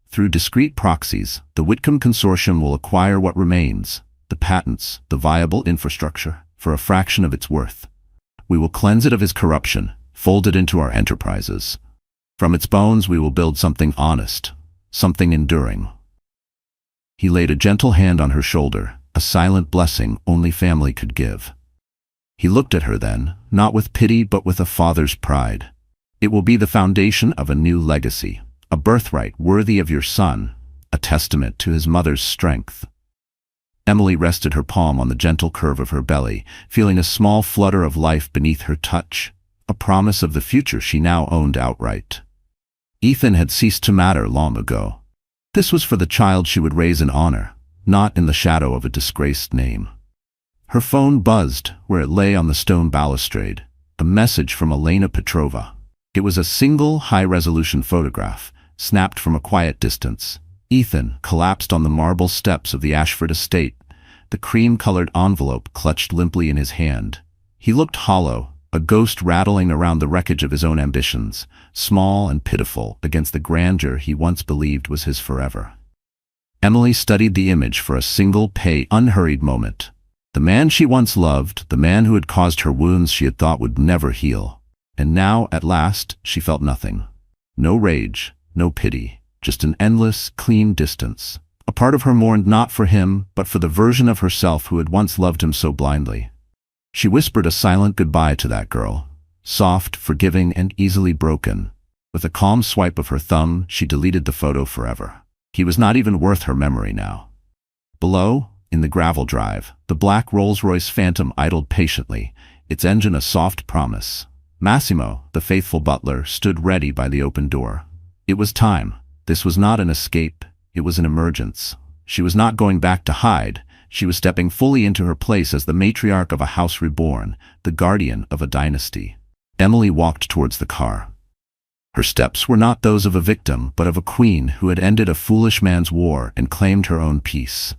"Through discreet proxies, the Whitcomb Consortium will acquire what remains, the patents, the viable infrastructure, for a fraction of its worth. We will cleanse it of his corruption, fold it into our enterprises. From its bones we will build something honest, something enduring." He laid a gentle hand on her shoulder, a silent blessing only family could give. He looked at her then, not with pity but with a father's pride. "It will be the foundation of a new legacy, a birthright worthy of your son, a testament to his mother's strength." Emily rested her palm on the gentle curve of her belly, feeling a small flutter of life beneath her touch, a promise of the future she now owned outright. Ethan had ceased to matter long ago. This was for the child she would raise in honor, not in the shadow of a disgraced name. Her phone buzzed where it lay on the stone balustrade, a message from Elena Petrova. It was a single, high-resolution photograph, snapped from a quiet distance. Ethan collapsed on the marble steps of the Ashford estate, the cream-colored envelope clutched limply in his hand. He looked hollow, a ghost rattling around the wreckage of his own ambitions, small and pitiful against the grandeur he once believed was his forever. Emily studied the image for a single, unhurried moment. The man she once loved, the man who had caused her wounds she had thought would never heal. And now, at last, she felt nothing. No rage, no pity, just an endless, clean distance. A part of her mourned not for him, but for the version of herself who had once loved him so blindly. She whispered a silent goodbye to that girl, soft, forgiving, and easily broken. With a calm swipe of her thumb, she deleted the photo forever. He was not even worth her memory now. Below, in the gravel drive, the black Rolls-Royce Phantom idled patiently, its engine a soft promise. Massimo, the faithful butler, stood ready by the open door. It was time. This was not an escape, it was an emergence. She was not going back to hide, she was stepping fully into her place as the matriarch of a house reborn, the guardian of a dynasty. Emily walked towards the car. Her steps were not those of a victim, but of a queen who had ended a foolish man's war and claimed her own peace.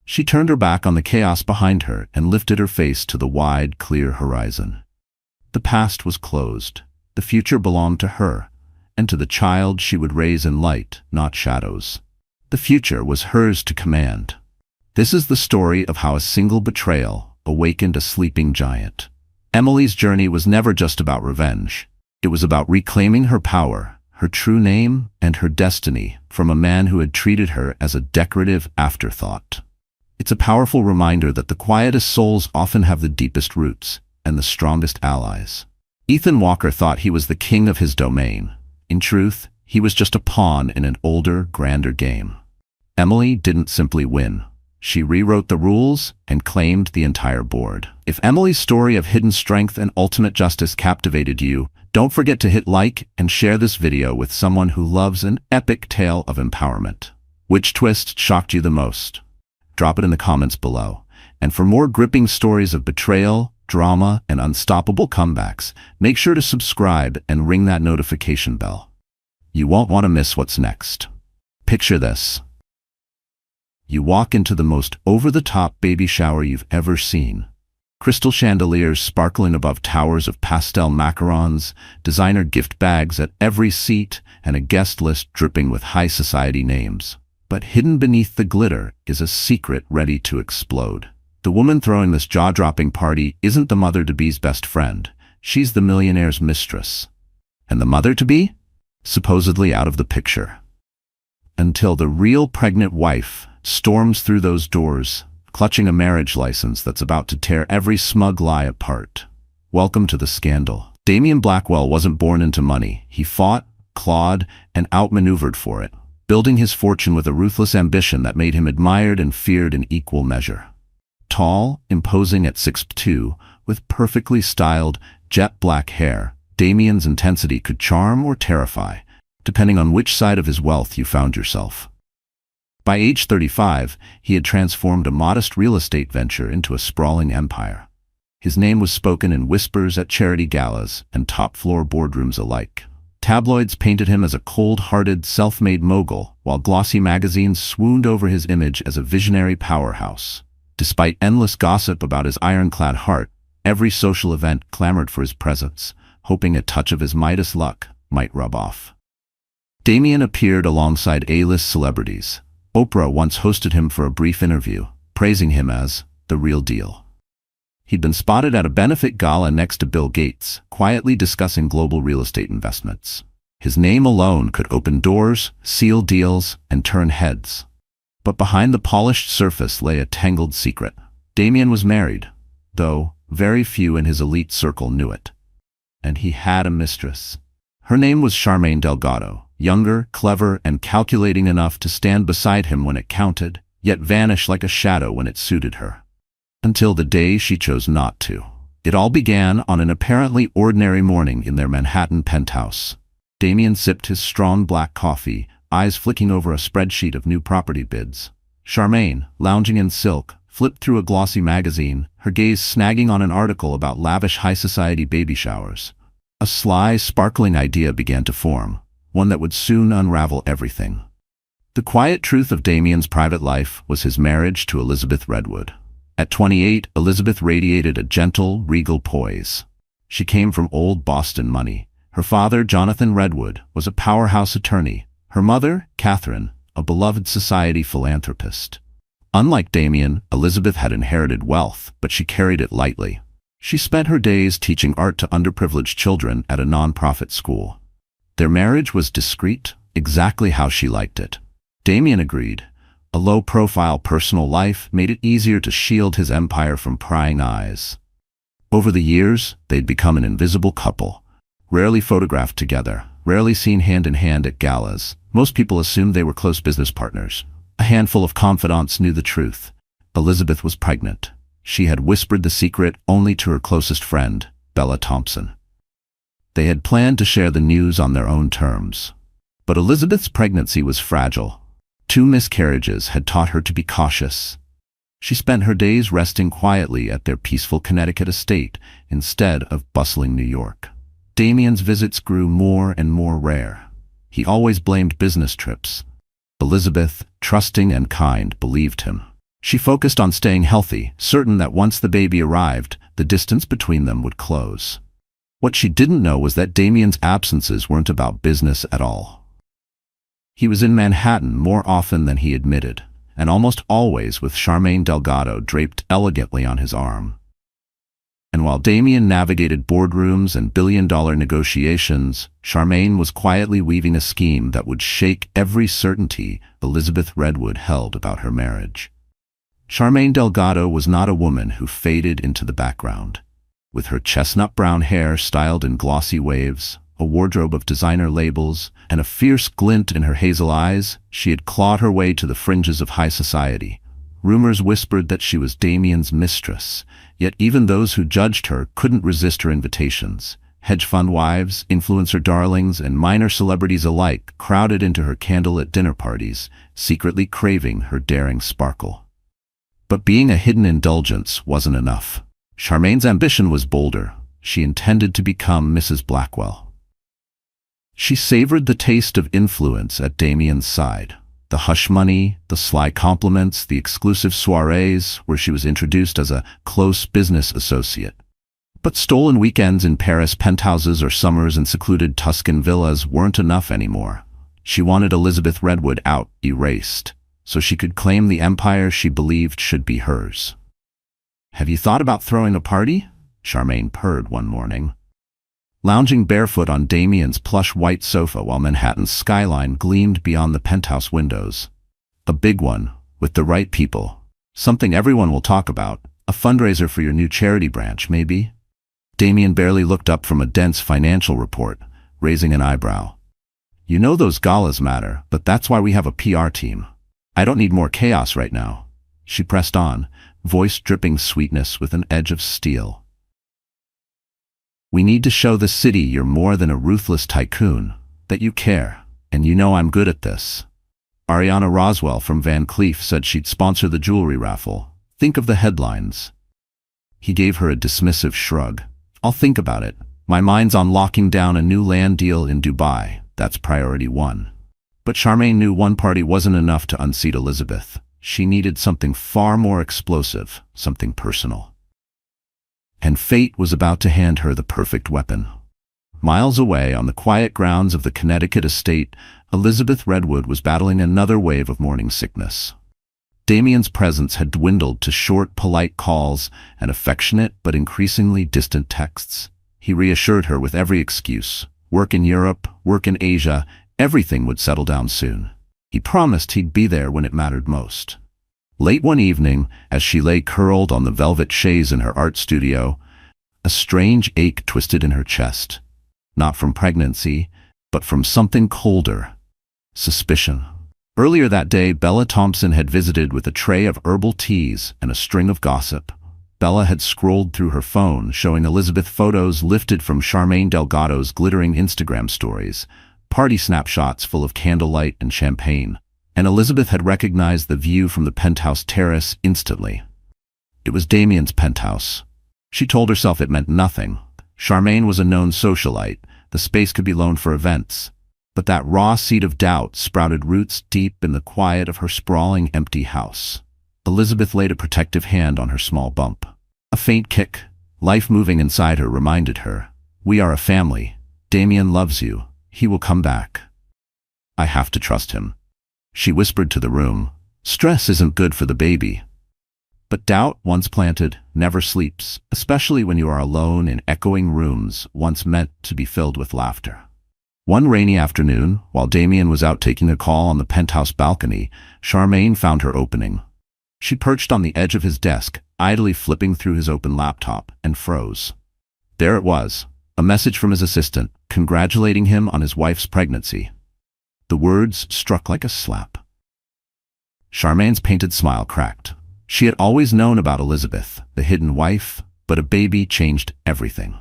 She turned her back on the chaos behind her and lifted her face to the wide, clear horizon. The past was closed. The future belonged to her, and to the child she would raise in light, not shadows. The future was hers to command. This is the story of how a single betrayal awakened a sleeping giant. Emily's journey was never just about revenge. It was about reclaiming her power, her true name, and her destiny from a man who had treated her as a decorative afterthought. It's a powerful reminder that the quietest souls often have the deepest roots and the strongest allies. Ethan Walker thought he was the king of his domain. In truth, he was just a pawn in an older, grander game. Emily didn't simply win. She rewrote the rules and claimed the entire board. If Emily's story of hidden strength and ultimate justice captivated you, don't forget to hit like and share this video with someone who loves an epic tale of empowerment. Which twist shocked you the most? Drop it in the comments below. And for more gripping stories of betrayal, drama, and unstoppable comebacks, make sure to subscribe and ring that notification bell. You won't want to miss what's next. Picture this. You walk into the most over-the-top baby shower you've ever seen. Crystal chandeliers sparkling above towers of pastel macarons, designer gift bags at every seat, and a guest list dripping with high society names. But hidden beneath the glitter is a secret ready to explode. The woman throwing this jaw-dropping party isn't the mother-to-be's best friend. She's the millionaire's mistress. And the mother-to-be? Supposedly out of the picture. Until the real pregnant wife storms through those doors, clutching a marriage license that's about to tear every smug lie apart. Welcome to the scandal. Damian Blackwell wasn't born into money. He fought, clawed, and outmaneuvered for it, building his fortune with a ruthless ambition that made him admired and feared in equal measure. Tall, imposing at 6'2", with perfectly styled, jet-black hair, Damian's intensity could charm or terrify, depending on which side of his wealth you found yourself. By age 35, he had transformed a modest real estate venture into a sprawling empire. His name was spoken in whispers at charity galas and top-floor boardrooms alike. Tabloids painted him as a cold-hearted, self-made mogul, while glossy magazines swooned over his image as a visionary powerhouse. Despite endless gossip about his ironclad heart, every social event clamored for his presence, hoping a touch of his Midas luck might rub off. Damien appeared alongside A-list celebrities. Oprah once hosted him for a brief interview, praising him as the real deal. He'd been spotted at a benefit gala next to Bill Gates, quietly discussing global real estate investments. His name alone could open doors, seal deals, and turn heads. But behind the polished surface lay a tangled secret. Damien was married, though very few in his elite circle knew it. And he had a mistress. Her name was Charmaine Delgado, younger, clever, and calculating enough to stand beside him when it counted, yet vanish like a shadow when it suited her. Until the day she chose not to. It all began on an apparently ordinary morning in their Manhattan penthouse. Damien sipped his strong black coffee, eyes flicking over a spreadsheet of new property bids. Charmaine, lounging in silk, flipped through a glossy magazine, her gaze snagging on an article about lavish high-society baby showers. A sly, sparkling idea began to form, one that would soon unravel everything. The quiet truth of Damien's private life was his marriage to Elizabeth Redwood. At 28, Elizabeth radiated a gentle, regal poise. She came from old Boston money. Her father, Jonathan Redwood, was a powerhouse attorney. Her mother, Catherine, a beloved society philanthropist. Unlike Damien, Elizabeth had inherited wealth, but she carried it lightly. She spent her days teaching art to underprivileged children at a non-profit school. Their marriage was discreet, exactly how she liked it. Damien agreed. A low-profile personal life made it easier to shield his empire from prying eyes. Over the years, they'd become an invisible couple, rarely photographed together, rarely seen hand-in-hand at galas. Most people assumed they were close business partners. A handful of confidants knew the truth. Elizabeth was pregnant. She had whispered the secret only to her closest friend, Bella Thompson. They had planned to share the news on their own terms. But Elizabeth's pregnancy was fragile. 2 miscarriages had taught her to be cautious. She spent her days resting quietly at their peaceful Connecticut estate instead of bustling New York. Damien's visits grew more and more rare. He always blamed business trips. Elizabeth, trusting and kind, believed him. She focused on staying healthy, certain that once the baby arrived, the distance between them would close. What she didn't know was that Damien's absences weren't about business at all. He was in Manhattan more often than he admitted, and almost always with Charmaine Delgado draped elegantly on his arm. And while Damien navigated boardrooms and billion-dollar negotiations, Charmaine was quietly weaving a scheme that would shake every certainty Elizabeth Redwood held about her marriage. Charmaine Delgado was not a woman who faded into the background. With her chestnut brown hair styled in glossy waves, a wardrobe of designer labels, and a fierce glint in her hazel eyes, she had clawed her way to the fringes of high society. Rumors whispered that she was Damien's mistress, yet even those who judged her couldn't resist her invitations. Hedge fund wives, influencer darlings, and minor celebrities alike crowded into her candlelit dinner parties, secretly craving her daring sparkle. But being a hidden indulgence wasn't enough. Charmaine's ambition was bolder. She intended to become Mrs. Blackwell. She savored the taste of influence at Damien's side. The hush money, the sly compliments, the exclusive soirees where she was introduced as a close business associate. But stolen weekends in Paris penthouses or summers in secluded Tuscan villas weren't enough anymore. She wanted Elizabeth Redwood out, erased, so she could claim the empire she believed should be hers. "Have you thought about throwing a party?" Charmaine purred one morning. Lounging barefoot on Damien's plush white sofa while Manhattan's skyline gleamed beyond the penthouse windows. A big one, with the right people. Something everyone will talk about. A fundraiser for your new charity branch, maybe? Damien barely looked up from a dense financial report, raising an eyebrow. "You know those galas matter, but that's why we have a PR team. I don't need more chaos right now." She pressed on, voice dripping sweetness with an edge of steel. "We need to show the city you're more than a ruthless tycoon, that you care, and you know I'm good at this." Ariana Roswell from Van Cleef said she'd sponsor the jewelry raffle. "Think of the headlines." He gave her a dismissive shrug. "I'll think about it. My mind's on locking down a new land deal in Dubai. That's priority one. But Charmaine knew one party wasn't enough to unseat Elizabeth. She needed something far more explosive, something personal. And fate was about to hand her the perfect weapon. Miles away, on the quiet grounds of the Connecticut estate, Elizabeth Redwood was battling another wave of morning sickness. Damien's presence had dwindled to short, polite calls and affectionate but increasingly distant texts. He reassured her with every excuse. Work in Europe, work in Asia, everything would settle down soon. He promised he'd be there when it mattered most. Late one evening, as she lay curled on the velvet chaise in her art studio, a strange ache twisted in her chest. Not from pregnancy, but from something colder. Suspicion. Earlier that day, Bella Thompson had visited with a tray of herbal teas and a string of gossip. Bella had scrolled through her phone, showing Elizabeth photos lifted from Charmaine Delgado's glittering Instagram stories, party snapshots full of candlelight and champagne, and Elizabeth had recognized the view from the penthouse terrace instantly. It was Damien's penthouse. She told herself it meant nothing. Charmaine was a known socialite. The space could be loaned for events. But that raw seed of doubt sprouted roots deep in the quiet of her sprawling, empty house. Elizabeth laid a protective hand on her small bump. A faint kick, life moving inside her, reminded her, "We are a family. Damien loves you. He will come back. I have to trust him." She whispered to the room, "Stress isn't good for the baby." But doubt, once planted, never sleeps, especially when you are alone in echoing rooms once meant to be filled with laughter. One rainy afternoon, while Damien was out taking a call on the penthouse balcony, Charmaine found her opening. She perched on the edge of his desk, idly flipping through his open laptop, and froze. There it was, a message from his assistant, congratulating him on his wife's pregnancy. The words struck like a slap. Charmaine's painted smile cracked. She had always known about Elizabeth, the hidden wife, but a baby changed everything.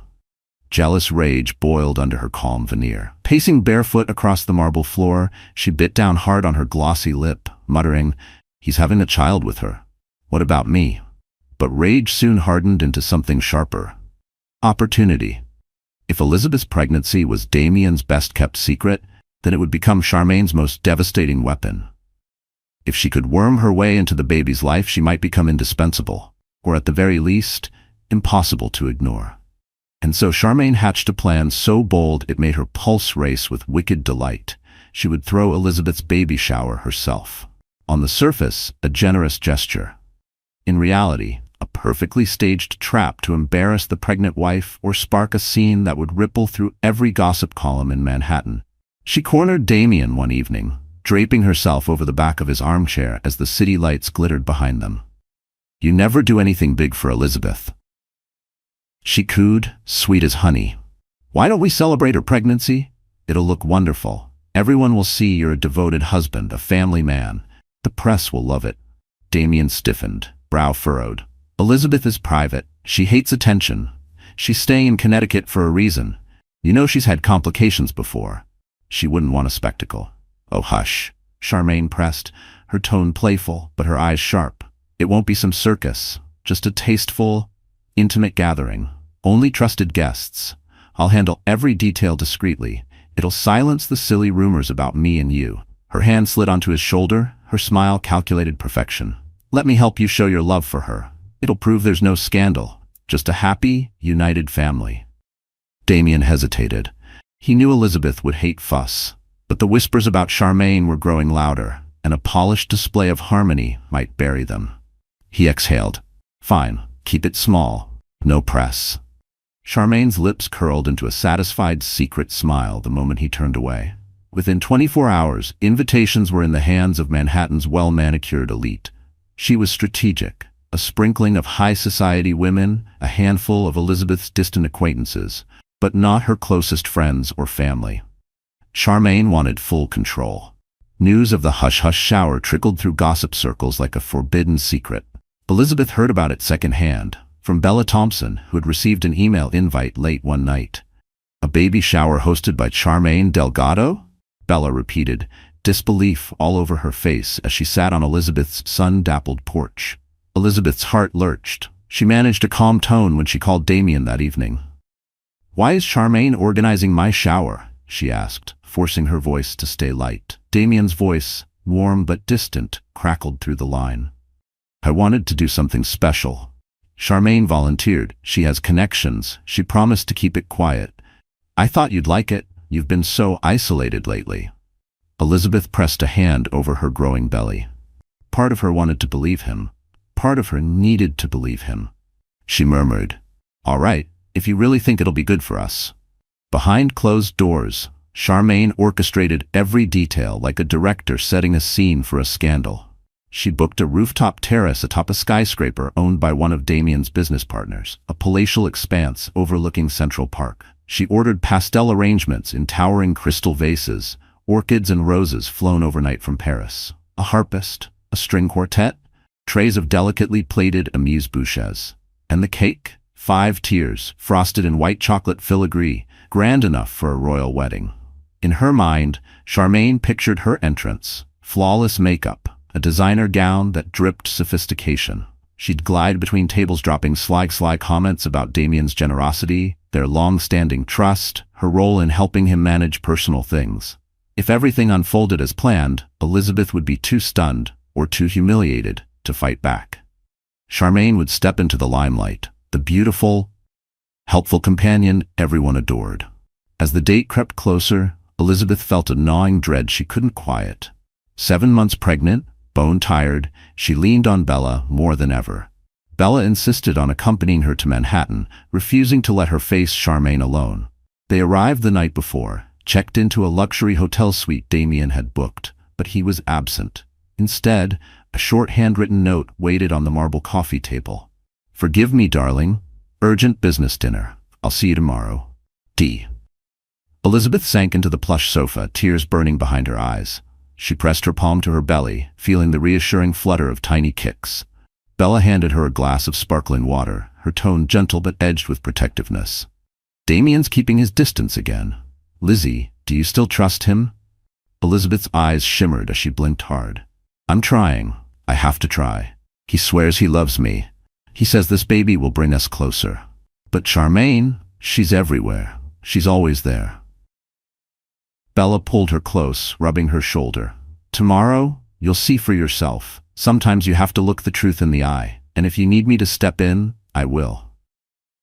Jealous rage boiled under her calm veneer. Pacing barefoot across the marble floor, she bit down hard on her glossy lip, muttering, "He's having a child with her. What about me?" But rage soon hardened into something sharper. Opportunity. If Elizabeth's pregnancy was Damien's best-kept secret, then it would become Charmaine's most devastating weapon. If she could worm her way into the baby's life, she might become indispensable, or at the very least, impossible to ignore. And so Charmaine hatched a plan so bold it made her pulse race with wicked delight. She would throw Elizabeth's baby shower herself. On the surface, a generous gesture. In reality, a perfectly staged trap to embarrass the pregnant wife or spark a scene that would ripple through every gossip column in Manhattan. She cornered Damien one evening, draping herself over the back of his armchair as the city lights glittered behind them. "You never do anything big for Elizabeth," she cooed, sweet as honey. "Why don't we celebrate her pregnancy? It'll look wonderful. Everyone will see you're a devoted husband, a family man. The press will love it." Damien stiffened, brow furrowed. "Elizabeth is private. She hates attention. She's staying in Connecticut for a reason. You know she's had complications before. She wouldn't want a spectacle." "Oh, hush," Charmaine pressed, her tone playful, but her eyes sharp. "It won't be some circus, just a tasteful, intimate gathering. Only trusted guests. I'll handle every detail discreetly. It'll silence the silly rumors about me and you." Her hand slid onto his shoulder, her smile calculated perfection. "Let me help you show your love for her. It'll prove there's no scandal, just a happy, united family." Damien hesitated. He knew Elizabeth would hate fuss, but the whispers about Charmaine were growing louder, and a polished display of harmony might bury them. He exhaled. "Fine, keep it small. No press." Charmaine's lips curled into a satisfied secret smile the moment he turned away. Within 24 hours, invitations were in the hands of Manhattan's well-manicured elite. She was strategic. A sprinkling of high society women, a handful of Elizabeth's distant acquaintances, but not her closest friends or family. Charmaine wanted full control. News of the hush-hush shower trickled through gossip circles like a forbidden secret. Elizabeth heard about it secondhand, from Bella Thompson, who had received an email invite late one night. "A baby shower hosted by Charmaine Delgado?" Bella repeated, disbelief all over her face as she sat on Elizabeth's sun-dappled porch. Elizabeth's heart lurched. She managed a calm tone when she called Damien that evening. "Why is Charmaine organizing my shower?" she asked, forcing her voice to stay light. Damien's voice, warm but distant, crackled through the line. "I wanted to do something special." Charmaine volunteered. "She has connections. She promised to keep it quiet. I thought you'd like it. You've been so isolated lately." Elizabeth pressed a hand over her growing belly. Part of her wanted to believe him. Part of her needed to believe him. She murmured, "All right, if you really think it'll be good for us." Behind closed doors, Charmaine orchestrated every detail like a director setting a scene for a scandal. She booked a rooftop terrace atop a skyscraper owned by one of Damien's business partners, a palatial expanse overlooking Central Park. She ordered pastel arrangements in towering crystal vases, orchids and roses flown overnight from Paris, a harpist, a string quartet, trays of delicately plated amuse-bouches. And the cake? 5 tiers, frosted in white chocolate filigree, grand enough for a royal wedding. In her mind, Charmaine pictured her entrance, flawless makeup, a designer gown that dripped sophistication. She'd glide between tables dropping sly comments about Damien's generosity, their long-standing trust, her role in helping him manage personal things. If everything unfolded as planned, Elizabeth would be too stunned, or too humiliated, to fight back. Charmaine would step into the limelight, the beautiful, helpful companion everyone adored. As the date crept closer, Elizabeth felt a gnawing dread she couldn't quiet. 7 months pregnant, bone-tired, she leaned on Bella more than ever. Bella insisted on accompanying her to Manhattan, refusing to let her face Charmaine alone. They arrived the night before, checked into a luxury hotel suite Damien had booked, but he was absent. Instead, a short handwritten note waited on the marble coffee table. "Forgive me, darling. Urgent business dinner. I'll see you tomorrow. D." Elizabeth sank into the plush sofa, tears burning behind her eyes. She pressed her palm to her belly, feeling the reassuring flutter of tiny kicks. Bella handed her a glass of sparkling water, her tone gentle but edged with protectiveness. "Damien's keeping his distance again. Lizzie, do you still trust him?" Elizabeth's eyes shimmered as she blinked hard. "I'm trying. I have to try. He swears he loves me. He says this baby will bring us closer. But Charmaine, she's everywhere. She's always there." Bella pulled her close, rubbing her shoulder. "Tomorrow, you'll see for yourself. Sometimes you have to look the truth in the eye, and if you need me to step in, I will."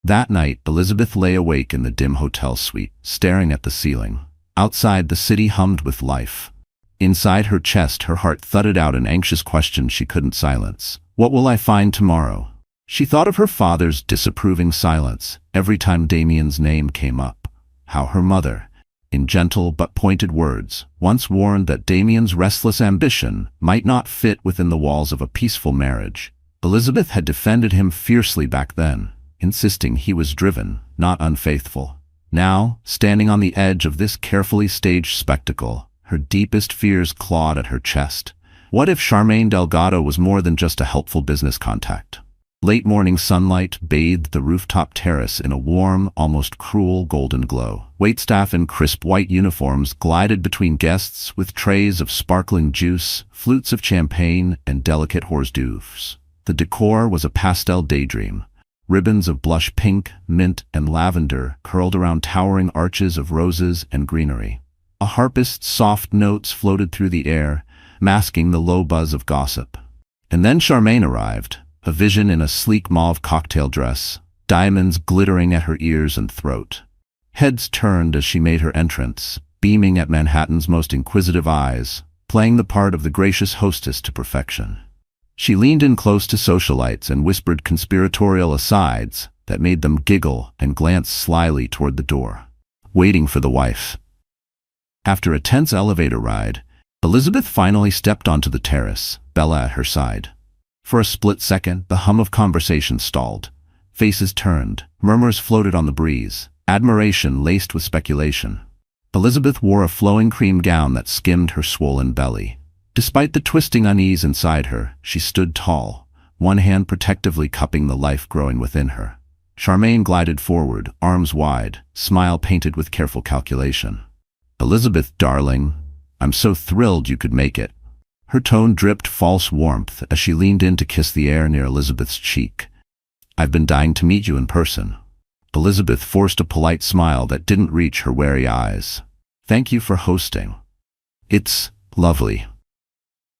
That night, Elizabeth lay awake in the dim hotel suite, staring at the ceiling. Outside, the city hummed with life. Inside her chest, her heart thudded out an anxious question she couldn't silence. What will I find tomorrow? She thought of her father's disapproving silence every time Damien's name came up. How her mother, in gentle but pointed words, once warned that Damien's restless ambition might not fit within the walls of a peaceful marriage. Elizabeth had defended him fiercely back then, insisting he was driven, not unfaithful. Now, standing on the edge of this carefully staged spectacle, her deepest fears clawed at her chest. What if Charmaine Delgado was more than just a helpful business contact? Late morning sunlight bathed the rooftop terrace in a warm, almost cruel golden glow. Waitstaff in crisp white uniforms glided between guests with trays of sparkling juice, flutes of champagne, and delicate hors d'oeuvres. The decor was a pastel daydream. Ribbons of blush pink, mint, and lavender curled around towering arches of roses and greenery. A harpist's soft notes floated through the air, masking the low buzz of gossip. And then Charmaine arrived, a vision in a sleek mauve cocktail dress, diamonds glittering at her ears and throat. Heads turned as she made her entrance, beaming at Manhattan's most inquisitive eyes, playing the part of the gracious hostess to perfection. She leaned in close to socialites and whispered conspiratorial asides that made them giggle and glance slyly toward the door, waiting for the wife. After a tense elevator ride, Elizabeth finally stepped onto the terrace, Bella at her side. For a split second, the hum of conversation stalled. Faces turned, murmurs floated on the breeze, admiration laced with speculation. Elizabeth wore a flowing cream gown that skimmed her swollen belly. Despite the twisting unease inside her, she stood tall, one hand protectively cupping the life growing within her. Charmaine glided forward, arms wide, smile painted with careful calculation. "Elizabeth, darling, I'm so thrilled you could make it." Her tone dripped false warmth as she leaned in to kiss the air near Elizabeth's cheek. "I've been dying to meet you in person." Elizabeth forced a polite smile that didn't reach her wary eyes. Thank you for hosting. It's lovely.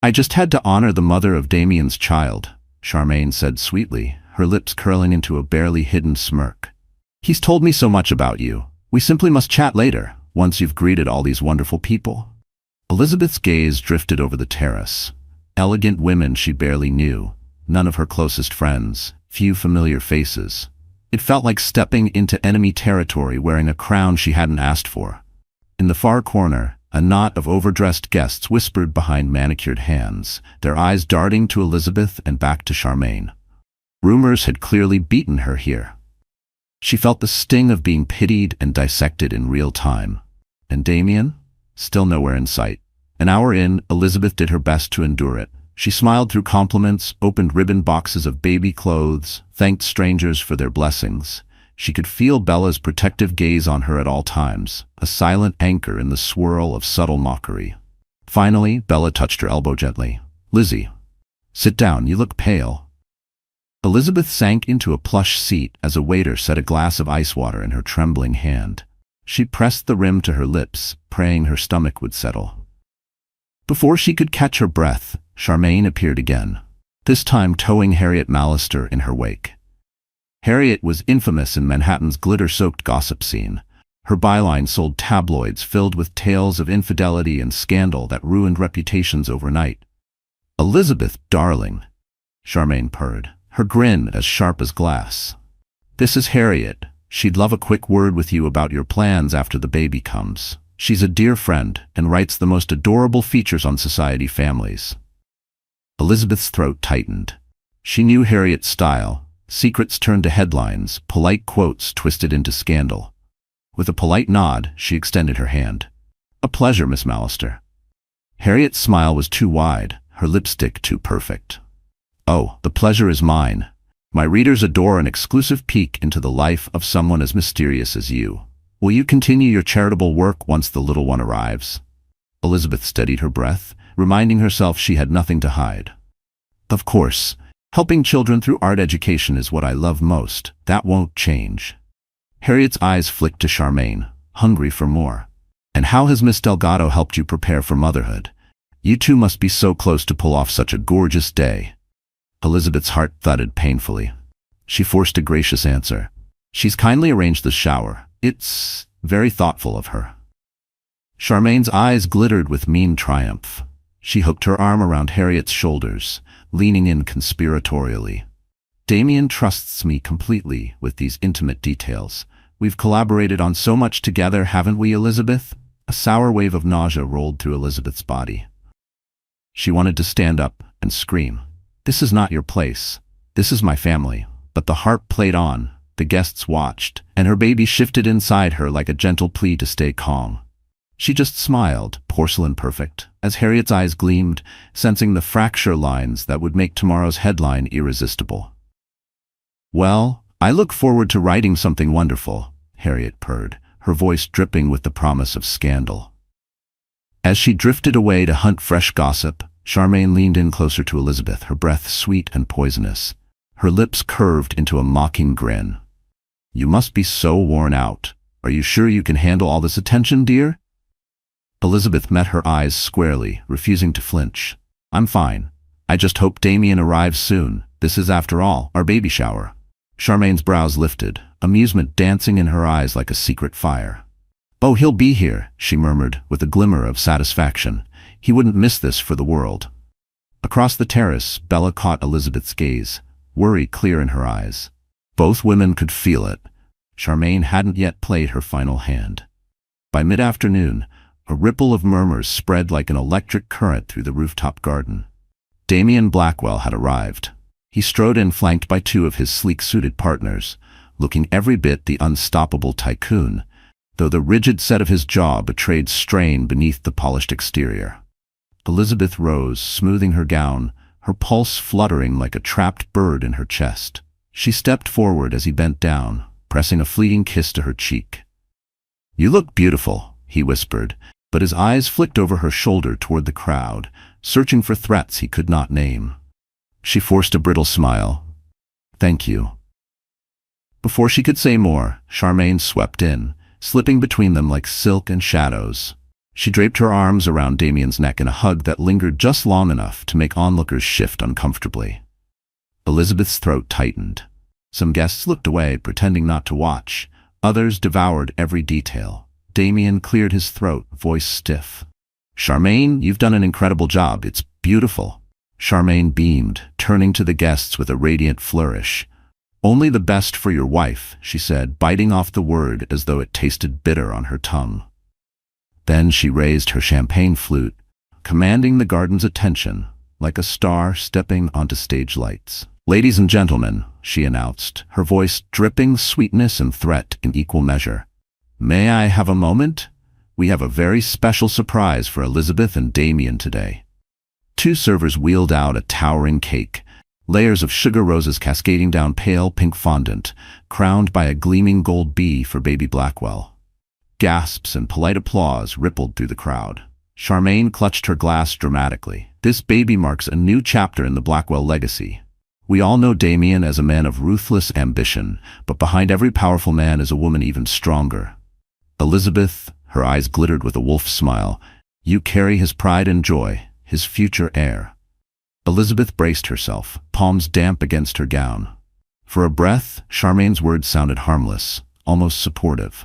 I just had to honor the mother of Damien's child, Charmaine said sweetly, her lips curling into a barely hidden smirk. He's told me so much about you. We simply must chat later, once you've greeted all these wonderful people. Elizabeth's gaze drifted over the terrace. Elegant women she barely knew, none of her closest friends, few familiar faces. It felt like stepping into enemy territory wearing a crown she hadn't asked for. In the far corner, a knot of overdressed guests whispered behind manicured hands, their eyes darting to Elizabeth and back to Charmaine. Rumors had clearly beaten her here. She felt the sting of being pitied and dissected in real time. And Damien? Still nowhere in sight. An hour in, Elizabeth did her best to endure it. She smiled through compliments, opened ribbon boxes of baby clothes, thanked strangers for their blessings. She could feel Bella's protective gaze on her at all times, a silent anchor in the swirl of subtle mockery. Finally, Bella touched her elbow gently. Lizzie, sit down, you look pale. Elizabeth sank into a plush seat as a waiter set a glass of ice water in her trembling hand. She pressed the rim to her lips, praying her stomach would settle. Before she could catch her breath, Charmaine appeared again, this time towing Harriet Mallister in her wake. Harriet was infamous in Manhattan's glitter-soaked gossip scene. Her byline sold tabloids filled with tales of infidelity and scandal that ruined reputations overnight. Elizabeth, darling, Charmaine purred, her grin as sharp as glass. This is Harriet. She'd love a quick word with you about your plans after the baby comes. She's a dear friend and writes the most adorable features on Society families. Elizabeth's throat tightened. She knew Harriet's style. Secrets turned to headlines, polite quotes twisted into scandal. With a polite nod, she extended her hand. A pleasure, Miss Mallister. Harriet's smile was too wide, her lipstick too perfect. Oh, the pleasure is mine. My readers adore an exclusive peek into the life of someone as mysterious as you. Will you continue your charitable work once the little one arrives? Elizabeth steadied her breath, reminding herself she had nothing to hide. Of course. Helping children through art education is what I love most. That won't change. Harriet's eyes flicked to Charmaine, hungry for more. And how has Miss Delgado helped you prepare for motherhood? You two must be so close to pull off such a gorgeous day. Elizabeth's heart thudded painfully. She forced a gracious answer. She's kindly arranged the shower. It's very thoughtful of her. Charmaine's eyes glittered with mean triumph. She hooked her arm around Harriet's shoulders, leaning in conspiratorially. Damien trusts me completely with these intimate details. We've collaborated on so much together, haven't we, Elizabeth? A sour wave of nausea rolled through Elizabeth's body. She wanted to stand up and scream. This is not your place. This is my family. But the harp played on, the guests watched, and her baby shifted inside her like a gentle plea to stay calm. She just smiled, porcelain perfect, as Harriet's eyes gleamed, sensing the fracture lines that would make tomorrow's headline irresistible. Well, I look forward to writing something wonderful, Harriet purred, her voice dripping with the promise of scandal. As she drifted away to hunt fresh gossip, Charmaine leaned in closer to Elizabeth, her breath sweet and poisonous. Her lips curved into a mocking grin. You must be so worn out. Are you sure you can handle all this attention, dear? Elizabeth met her eyes squarely, refusing to flinch. I'm fine. I just hope Damien arrives soon. This is, after all, our baby shower. Charmaine's brows lifted, amusement dancing in her eyes like a secret fire. Oh, he'll be here, she murmured, with a glimmer of satisfaction. He wouldn't miss this for the world. Across the terrace, Bella caught Elizabeth's gaze, worry clear in her eyes. Both women could feel it. Charmaine hadn't yet played her final hand. By mid-afternoon, a ripple of murmurs spread like an electric current through the rooftop garden. Damien Blackwell had arrived. He strode in flanked by two of his sleek-suited partners, looking every bit the unstoppable tycoon, though the rigid set of his jaw betrayed strain beneath the polished exterior. Elizabeth rose, smoothing her gown, her pulse fluttering like a trapped bird in her chest. She stepped forward as he bent down, pressing a fleeting kiss to her cheek. You look beautiful, he whispered, but his eyes flicked over her shoulder toward the crowd, searching for threats he could not name. She forced a brittle smile. Thank you. Before she could say more, Charmaine swept in, slipping between them like silk and shadows. She draped her arms around Damien's neck in a hug that lingered just long enough to make onlookers shift uncomfortably. Elizabeth's throat tightened. Some guests looked away, pretending not to watch. Others devoured every detail. Damien cleared his throat, voice stiff. "Charmaine, you've done an incredible job. It's beautiful." Charmaine beamed, turning to the guests with a radiant flourish. "Only the best for your wife," she said, biting off the word as though it tasted bitter on her tongue. Then she raised her champagne flute, commanding the garden's attention, like a star stepping onto stage lights. "Ladies and gentlemen," she announced, her voice dripping sweetness and threat in equal measure. "May I have a moment? We have a very special surprise for Elizabeth and Damien today." Two servers wheeled out a towering cake, layers of sugar roses cascading down pale pink fondant, crowned by a gleaming gold bee for baby Blackwell. Gasps and polite applause rippled through the crowd. Charmaine clutched her glass dramatically. "This baby marks a new chapter in the Blackwell legacy. We all know Damien as a man of ruthless ambition, but behind every powerful man is a woman even stronger. Elizabeth," her eyes glittered with a wolf smile, "you carry his pride and joy, his future heir." Elizabeth braced herself, palms damp against her gown. For a breath, Charmaine's words sounded harmless, almost supportive.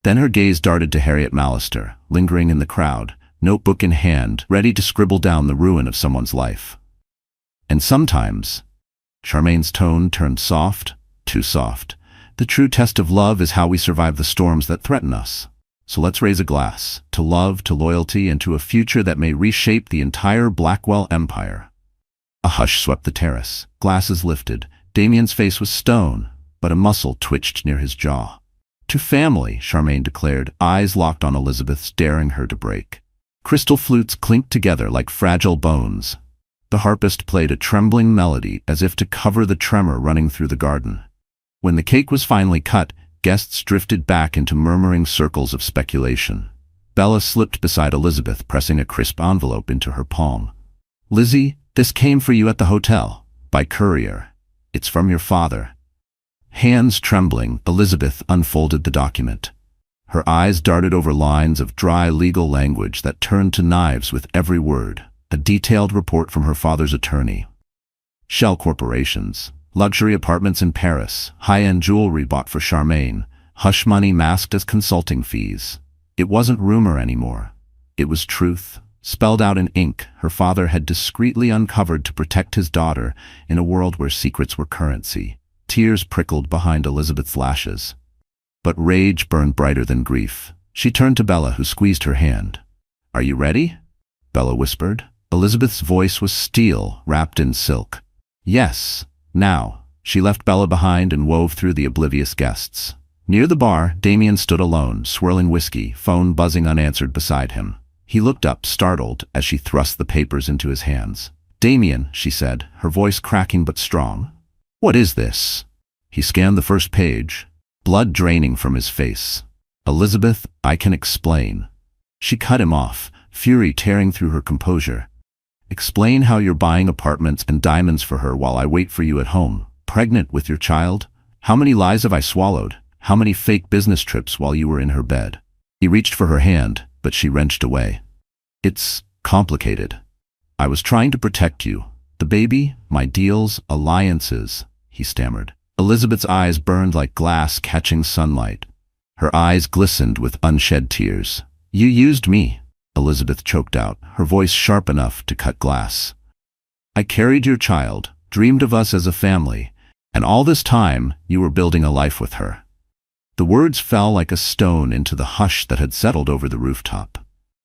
Then her gaze darted to Harriet Mallister, lingering in the crowd, notebook in hand, ready to scribble down the ruin of someone's life. "And sometimes," Charmaine's tone turned soft, too soft, "the true test of love is how we survive the storms that threaten us. So let's raise a glass, to love, to loyalty, and to a future that may reshape the entire Blackwell empire." A hush swept the terrace, glasses lifted. Damien's face was stone, but a muscle twitched near his jaw. "To family," Charmaine declared, eyes locked on Elizabeth's, daring her to break. Crystal flutes clinked together like fragile bones. The harpist played a trembling melody as if to cover the tremor running through the garden. When the cake was finally cut, guests drifted back into murmuring circles of speculation. Bella slipped beside Elizabeth, pressing a crisp envelope into her palm. "Lizzie, this came for you at the hotel, by courier. It's from your father." Hands trembling, Elizabeth unfolded the document. Her eyes darted over lines of dry legal language that turned to knives with every word. A detailed report from her father's attorney. Shell corporations, luxury apartments in Paris, high-end jewelry bought for Charmaine, hush money masked as consulting fees. It wasn't rumor anymore. It was truth, spelled out in ink her father had discreetly uncovered to protect his daughter in a world where secrets were currency. Tears prickled behind Elizabeth's lashes. But rage burned brighter than grief. She turned to Bella, who squeezed her hand. "Are you ready?" Bella whispered. Elizabeth's voice was steel, wrapped in silk. "Yes, now." She left Bella behind and wove through the oblivious guests. Near the bar, Damien stood alone, swirling whiskey, phone buzzing unanswered beside him. He looked up, startled, as she thrust the papers into his hands. "Damien," she said, her voice cracking but strong. "What is this?" He scanned the first page, blood draining from his face. "Elizabeth, I can explain." She cut him off, fury tearing through her composure. "Explain how you're buying apartments and diamonds for her while I wait for you at home, pregnant with your child? How many lies have I swallowed? How many fake business trips while you were in her bed?" He reached for her hand, but she wrenched away. "It's complicated. I was trying to protect you. The baby, my deals, alliances," he stammered. Elizabeth's eyes burned like glass catching sunlight. Her eyes glistened with unshed tears. "You used me," Elizabeth choked out, her voice sharp enough to cut glass. "I carried your child, dreamed of us as a family, and all this time you were building a life with her." The words fell like a stone into the hush that had settled over the rooftop.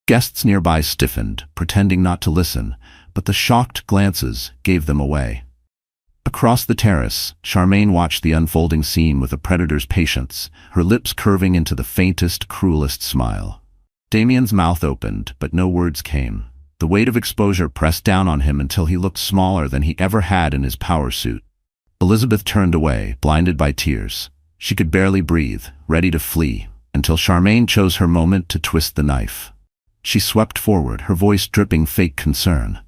Guests nearby stiffened, pretending not to listen, but the shocked glances gave them away. Across the terrace, Charmaine watched the unfolding scene with a predator's patience, her lips curving into the faintest, cruelest smile. Damien's mouth opened, but no words came. The weight of exposure pressed down on him until he looked smaller than he ever had in his power suit. Elizabeth turned away, blinded by tears. She could barely breathe, ready to flee, until Charmaine chose her moment to twist the knife. She swept forward, her voice dripping fake concern.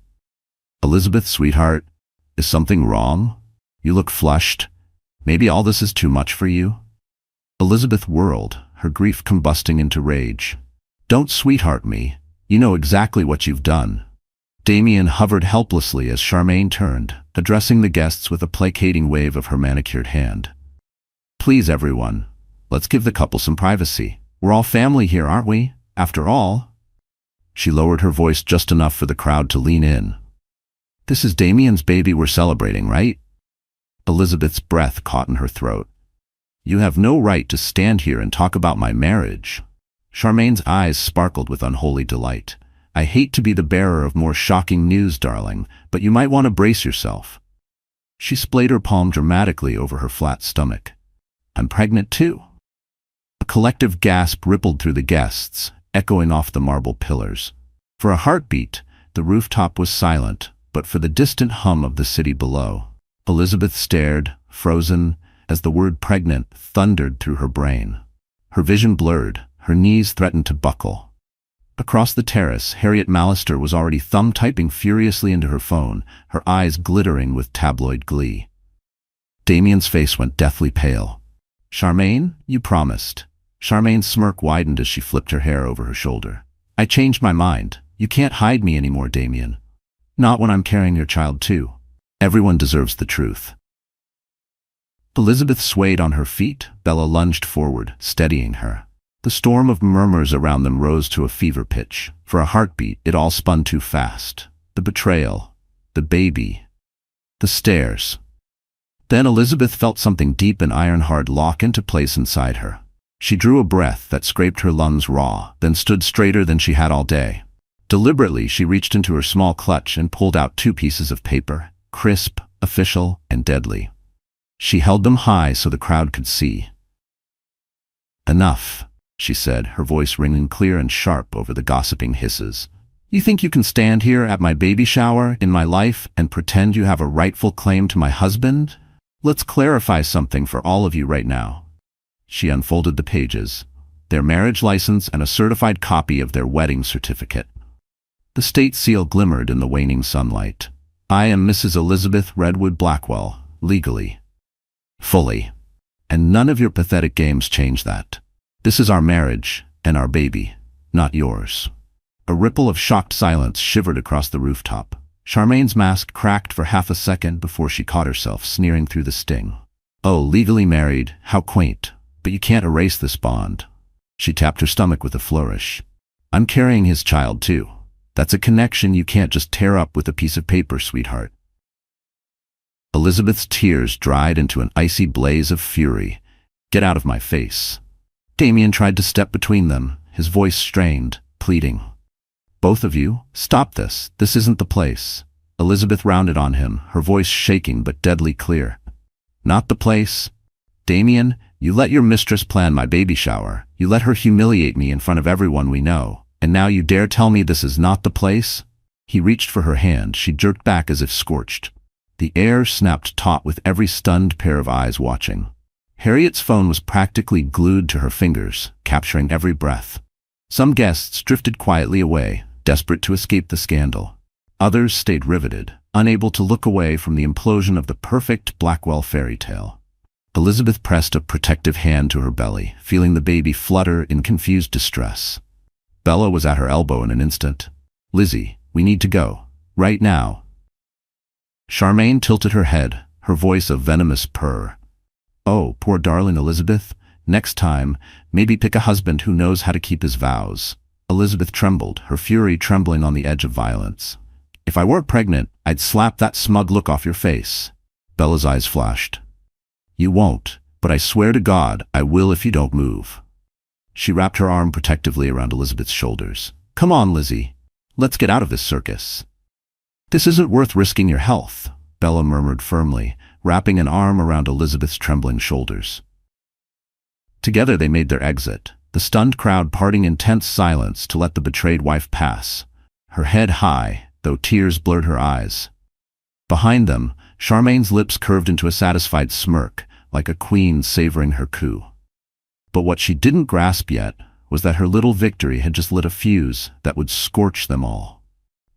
"Elizabeth, sweetheart, is something wrong? You look flushed." Maybe all this is too much for you? Elizabeth whirled, her grief combusting into rage. Don't sweetheart me. You know exactly what you've done. Damien hovered helplessly as Charmaine turned, addressing the guests with a placating wave of her manicured hand. Please everyone, let's give the couple some privacy. We're all family here, aren't we? After all. She lowered her voice just enough for the crowd to lean in. This is Damien's baby we're celebrating, right? Elizabeth's breath caught in her throat. You have no right to stand here and talk about my marriage. Charmaine's eyes sparkled with unholy delight. I hate to be the bearer of more shocking news, darling, but you might want to brace yourself. She splayed her palm dramatically over her flat stomach. I'm pregnant too. A collective gasp rippled through the guests, echoing off the marble pillars. For a heartbeat, the rooftop was silent, but for the distant hum of the city below. Elizabeth stared, frozen, as the word pregnant thundered through her brain. Her vision blurred, her knees threatened to buckle. Across the terrace, Harriet Mallister was already thumb-typing furiously into her phone, her eyes glittering with tabloid glee. Damien's face went deathly pale. Charmaine, you promised. Charmaine's smirk widened as she flipped her hair over her shoulder. I changed my mind. You can't hide me anymore, Damien. Not when I'm carrying your child too. Everyone deserves the truth. Elizabeth swayed on her feet. Bella lunged forward, steadying her. The storm of murmurs around them rose to a fever pitch. For a heartbeat, it all spun too fast. The betrayal, the baby, the stairs. Then Elizabeth felt something deep and iron-hard lock into place inside her. She drew a breath that scraped her lungs raw, then stood straighter than she had all day. Deliberately, she reached into her small clutch and pulled out 2 pieces of paper, crisp, official, and deadly. She held them high so the crowd could see. Enough, she said, her voice ringing clear and sharp over the gossiping hisses. You think you can stand here at my baby shower in my life and pretend you have a rightful claim to my husband? Let's clarify something for all of you right now. She unfolded the pages, their marriage license and a certified copy of their wedding certificate. The state seal glimmered in the waning sunlight. I am Mrs. Elizabeth Redwood Blackwell, legally. Fully. And none of your pathetic games change that. This is our marriage and our baby, not yours. A ripple of shocked silence shivered across the rooftop. Charmaine's mask cracked for half a second before she caught herself sneering through the sting. Oh, legally married, how quaint. But you can't erase this bond. She tapped her stomach with a flourish. I'm carrying his child too. That's a connection you can't just tear up with a piece of paper, sweetheart. Elizabeth's tears dried into an icy blaze of fury. Get out of my face. Damien tried to step between them, his voice strained, pleading. Both of you, stop this. This isn't the place. Elizabeth rounded on him, her voice shaking but deadly clear. Not the place. Damien, you let your mistress plan my baby shower. You let her humiliate me in front of everyone we know. And now you dare tell me this is not the place? He reached for her hand. She jerked back as if scorched. The air snapped taut with every stunned pair of eyes watching. Harriet's phone was practically glued to her fingers, capturing every breath. Some guests drifted quietly away, desperate to escape the scandal. Others stayed riveted, unable to look away from the implosion of the perfect Blackwell fairy tale. Elizabeth pressed a protective hand to her belly, feeling the baby flutter in confused distress. Bella was at her elbow in an instant. Lizzie, we need to go. Right now. Charmaine tilted her head, her voice a venomous purr. Oh, poor darling Elizabeth. Next time, maybe pick a husband who knows how to keep his vows. Elizabeth trembled, her fury trembling on the edge of violence. If I weren't pregnant, I'd slap that smug look off your face. Bella's eyes flashed. You won't, but I swear to God, I will if you don't move. She wrapped her arm protectively around Elizabeth's shoulders. Come on, Lizzie. Let's get out of this circus. This isn't worth risking your health, Bella murmured firmly, wrapping an arm around Elizabeth's trembling shoulders. Together they made their exit, the stunned crowd parting in tense silence to let the betrayed wife pass, her head high, though tears blurred her eyes. Behind them, Charmaine's lips curved into a satisfied smirk, like a queen savoring her coup. But what she didn't grasp yet was that her little victory had just lit a fuse that would scorch them all.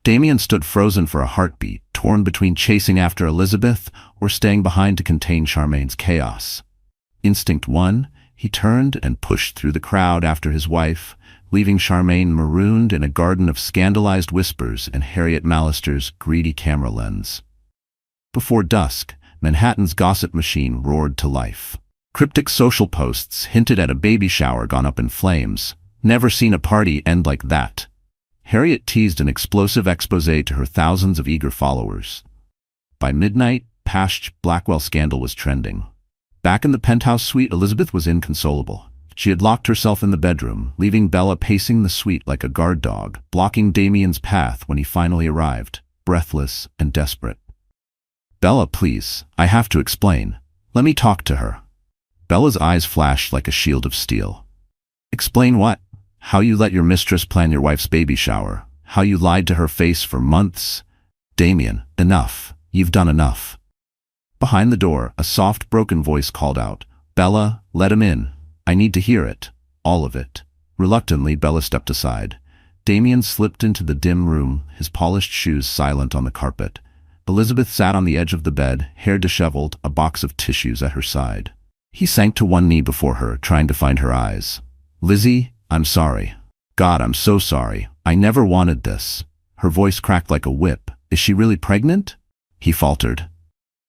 Damien stood frozen for a heartbeat, torn between chasing after Elizabeth or staying behind to contain Charmaine's chaos. Instinct 1, he turned and pushed through the crowd after his wife, leaving Charmaine marooned in a garden of scandalized whispers and Harriet Mallister's greedy camera lens. Before dusk, Manhattan's gossip machine roared to life. Cryptic social posts hinted at a baby shower gone up in flames. Never seen a party end like that. Harriet teased an explosive exposé to her thousands of eager followers. By midnight, Pash's Blackwell scandal was trending. Back in the penthouse suite, Elizabeth was inconsolable. She had locked herself in the bedroom, leaving Bella pacing the suite like a guard dog, blocking Damien's path when he finally arrived, breathless and desperate. "Bella, please, I have to explain. Let me talk to her." Bella's eyes flashed like a shield of steel. "Explain what? How you let your mistress plan your wife's baby shower? How you lied to her face for months?" "Damien, enough. You've done enough." Behind the door, a soft, broken voice called out, "Bella, let him in. I need to hear it. All of it." Reluctantly, Bella stepped aside. Damien slipped into the dim room, his polished shoes silent on the carpet. Elizabeth sat on the edge of the bed, hair disheveled, a box of tissues at her side. He sank to one knee before her, trying to find her eyes. "Lizzie, I'm sorry. God, I'm so sorry. I never wanted this." Her voice cracked like a whip. "Is she really pregnant?" He faltered.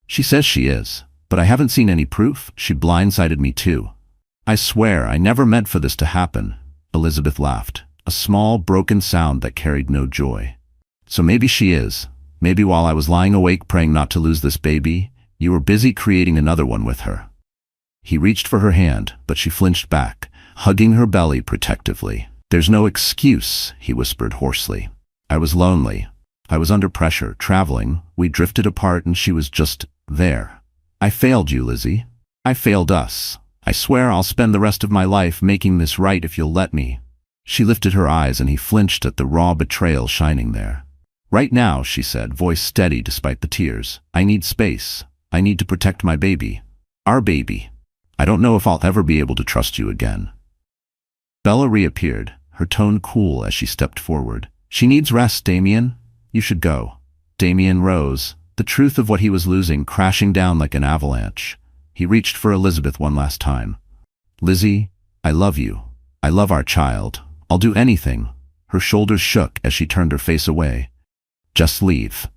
"She says she is, but I haven't seen any proof. She blindsided me too. I swear I never meant for this to happen." Elizabeth laughed, a small, broken sound that carried no joy. "So maybe she is. Maybe while I was lying awake praying not to lose this baby, you were busy creating another one with her." He reached for her hand, but she flinched back, hugging her belly protectively. "There's no excuse," he whispered hoarsely. "I was lonely. I was under pressure, traveling. We drifted apart and she was just there. I failed you, Lizzie. I failed us. I swear I'll spend the rest of my life making this right if you'll let me." She lifted her eyes and he flinched at the raw betrayal shining there. "Right now," she said, voice steady despite the tears, "I need space. I need to protect my baby. Our baby. I don't know if I'll ever be able to trust you again." Bella reappeared, her tone cool as she stepped forward. "She needs rest, Damien. You should go." Damien rose, the truth of what he was losing crashing down like an avalanche. He reached for Elizabeth one last time. "Lizzie, I love you. I love our child. I'll do anything." Her shoulders shook as she turned her face away. "Just leave."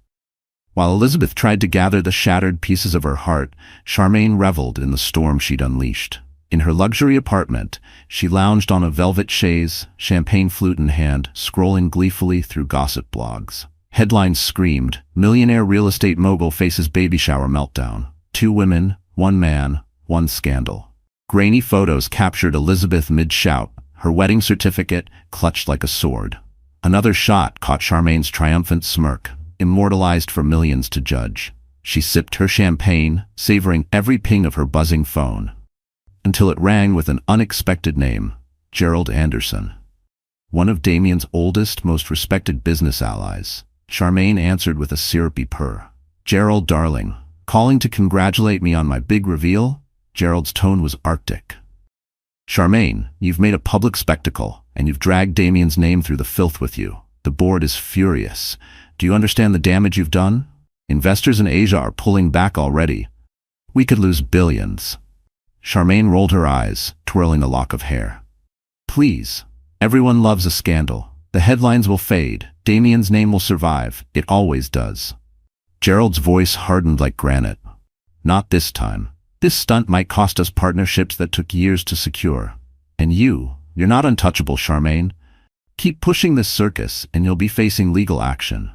While Elizabeth tried to gather the shattered pieces of her heart, Charmaine reveled in the storm she'd unleashed. In her luxury apartment, she lounged on a velvet chaise, champagne flute in hand, scrolling gleefully through gossip blogs. Headlines screamed, "Millionaire real estate mogul faces baby shower meltdown. 2 women, 1 man, 1 scandal." Grainy photos captured Elizabeth mid-shout, her wedding certificate clutched like a sword. Another shot caught Charmaine's triumphant smirk, immortalized for millions to judge. She sipped her champagne, savoring every ping of her buzzing phone, until it rang with an unexpected name, Gerald Anderson. One of Damien's oldest, most respected business allies. Charmaine answered with a syrupy purr. "Gerald, darling. Calling to congratulate me on my big reveal?" Gerald's tone was arctic. "Charmaine, you've made a public spectacle, and you've dragged Damien's name through the filth with you. The board is furious. Do you understand the damage you've done? Investors in Asia are pulling back already. We could lose billions." Charmaine rolled her eyes, twirling a lock of hair. "Please. Everyone loves a scandal. The headlines will fade. Damien's name will survive. It always does." Gerald's voice hardened like granite. "Not this time. This stunt might cost us partnerships that took years to secure. And you're not untouchable, Charmaine. Keep pushing this circus and you'll be facing legal action.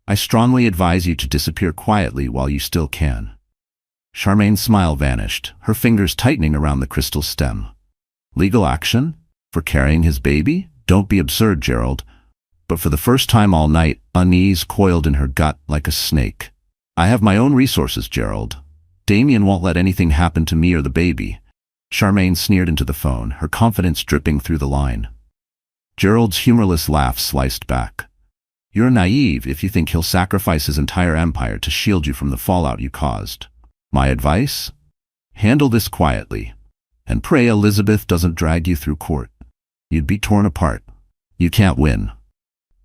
I strongly advise you to disappear quietly while you still can." Charmaine's smile vanished, her fingers tightening around the crystal stem. "Legal action? For carrying his baby? Don't be absurd, Gerald." But for the first time all night, unease coiled in her gut like a snake. "I have my own resources, Gerald. Damien won't let anything happen to me or the baby." Charmaine sneered into the phone, her confidence dripping through the line. Gerald's humorless laugh sliced back. "You're naive if you think he'll sacrifice his entire empire to shield you from the fallout you caused. My advice? Handle this quietly, and pray Elizabeth doesn't drag you through court. You'd be torn apart. You can't win."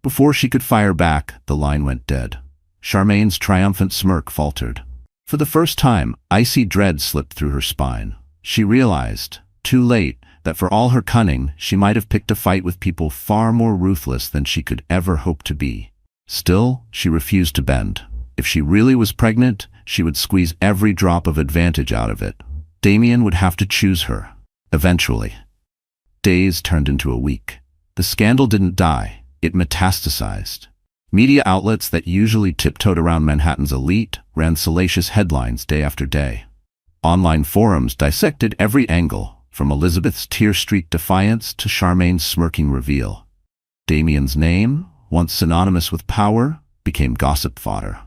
Before she could fire back, the line went dead. Charmaine's triumphant smirk faltered. For the first time, icy dread slipped through her spine. She realized, too late, that for all her cunning, she might have picked a fight with people far more ruthless than she could ever hope to be. Still, she refused to bend. If she really was pregnant, she would squeeze every drop of advantage out of it. Damien would have to choose her. Eventually. Days turned into a week. The scandal didn't die, it metastasized. Media outlets that usually tiptoed around Manhattan's elite ran salacious headlines day after day. Online forums dissected every angle, from Elizabeth's tear-streaked defiance to Charmaine's smirking reveal. Damien's name, once synonymous with power, became gossip fodder.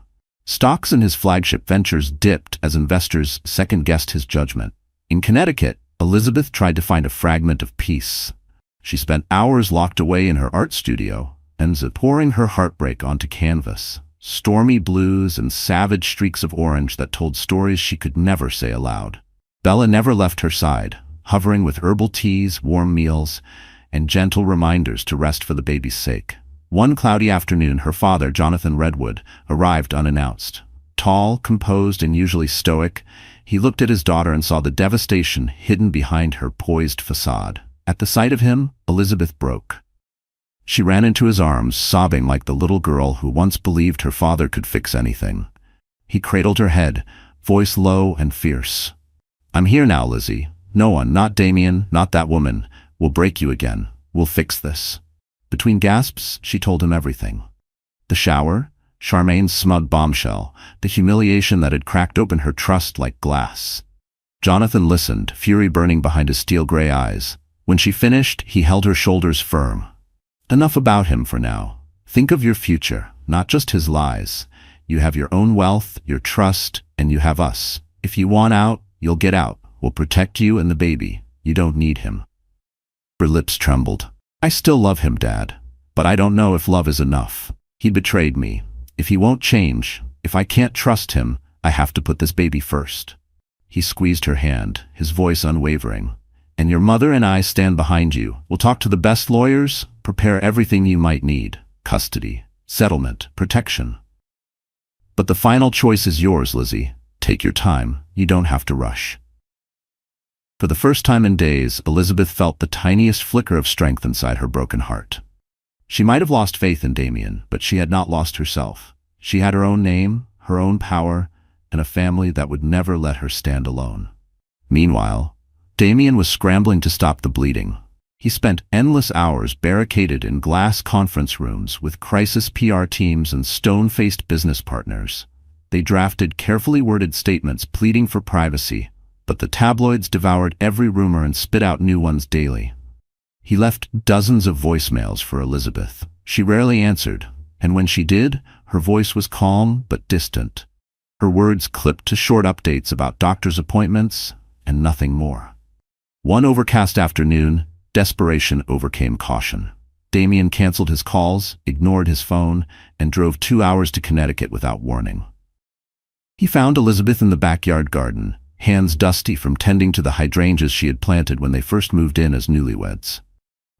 Stocks in his flagship ventures dipped as investors second-guessed his judgment. In Connecticut, Elizabeth tried to find a fragment of peace. She spent hours locked away in her art studio, and pouring her heartbreak onto canvas. Stormy blues and savage streaks of orange that told stories she could never say aloud. Bella never left her side, hovering with herbal teas, warm meals, and gentle reminders to rest for the baby's sake. One cloudy afternoon, her father, Jonathan Redwood, arrived unannounced. Tall, composed, and usually stoic, he looked at his daughter and saw the devastation hidden behind her poised facade. At the sight of him, Elizabeth broke. She ran into his arms, sobbing like the little girl who once believed her father could fix anything. He cradled her head, voice low and fierce. "I'm here now, Lizzie. No one, not Damien, not that woman, will break you again. We'll fix this." Between gasps, she told him everything. The shower, Charmaine's smug bombshell, the humiliation that had cracked open her trust like glass. Jonathan listened, fury burning behind his steel-gray eyes. When she finished, he held her shoulders firm. "Enough about him for now. Think of your future, not just his lies. You have your own wealth, your trust, and you have us. If you want out, you'll get out. We'll protect you and the baby. You don't need him." Her lips trembled. "I still love him, Dad. But I don't know if love is enough. He betrayed me. If he won't change, if I can't trust him, I have to put this baby first." He squeezed her hand, his voice unwavering. "And your mother and I stand behind you. We'll talk to the best lawyers, prepare everything you might need. Custody, settlement, protection. But the final choice is yours, Lizzie. Take your time. You don't have to rush." For the first time in days, Elizabeth felt the tiniest flicker of strength inside her broken heart. She might have lost faith in Damien, but she had not lost herself. She had her own name, her own power, and a family that would never let her stand alone. Meanwhile, Damien was scrambling to stop the bleeding. He spent endless hours barricaded in glass conference rooms with crisis PR teams and stone-faced business partners. They drafted carefully worded statements pleading for privacy, but the tabloids devoured every rumor and spit out new ones daily. He left dozens of voicemails for Elizabeth. She rarely answered, and when she did, her voice was calm but distant. Her words clipped to short updates about doctor's appointments and nothing more. One overcast afternoon, desperation overcame caution. Damien canceled his calls, ignored his phone, and drove 2 hours to Connecticut without warning. He found Elizabeth in the backyard garden, hands dusty from tending to the hydrangeas she had planted when they first moved in as newlyweds.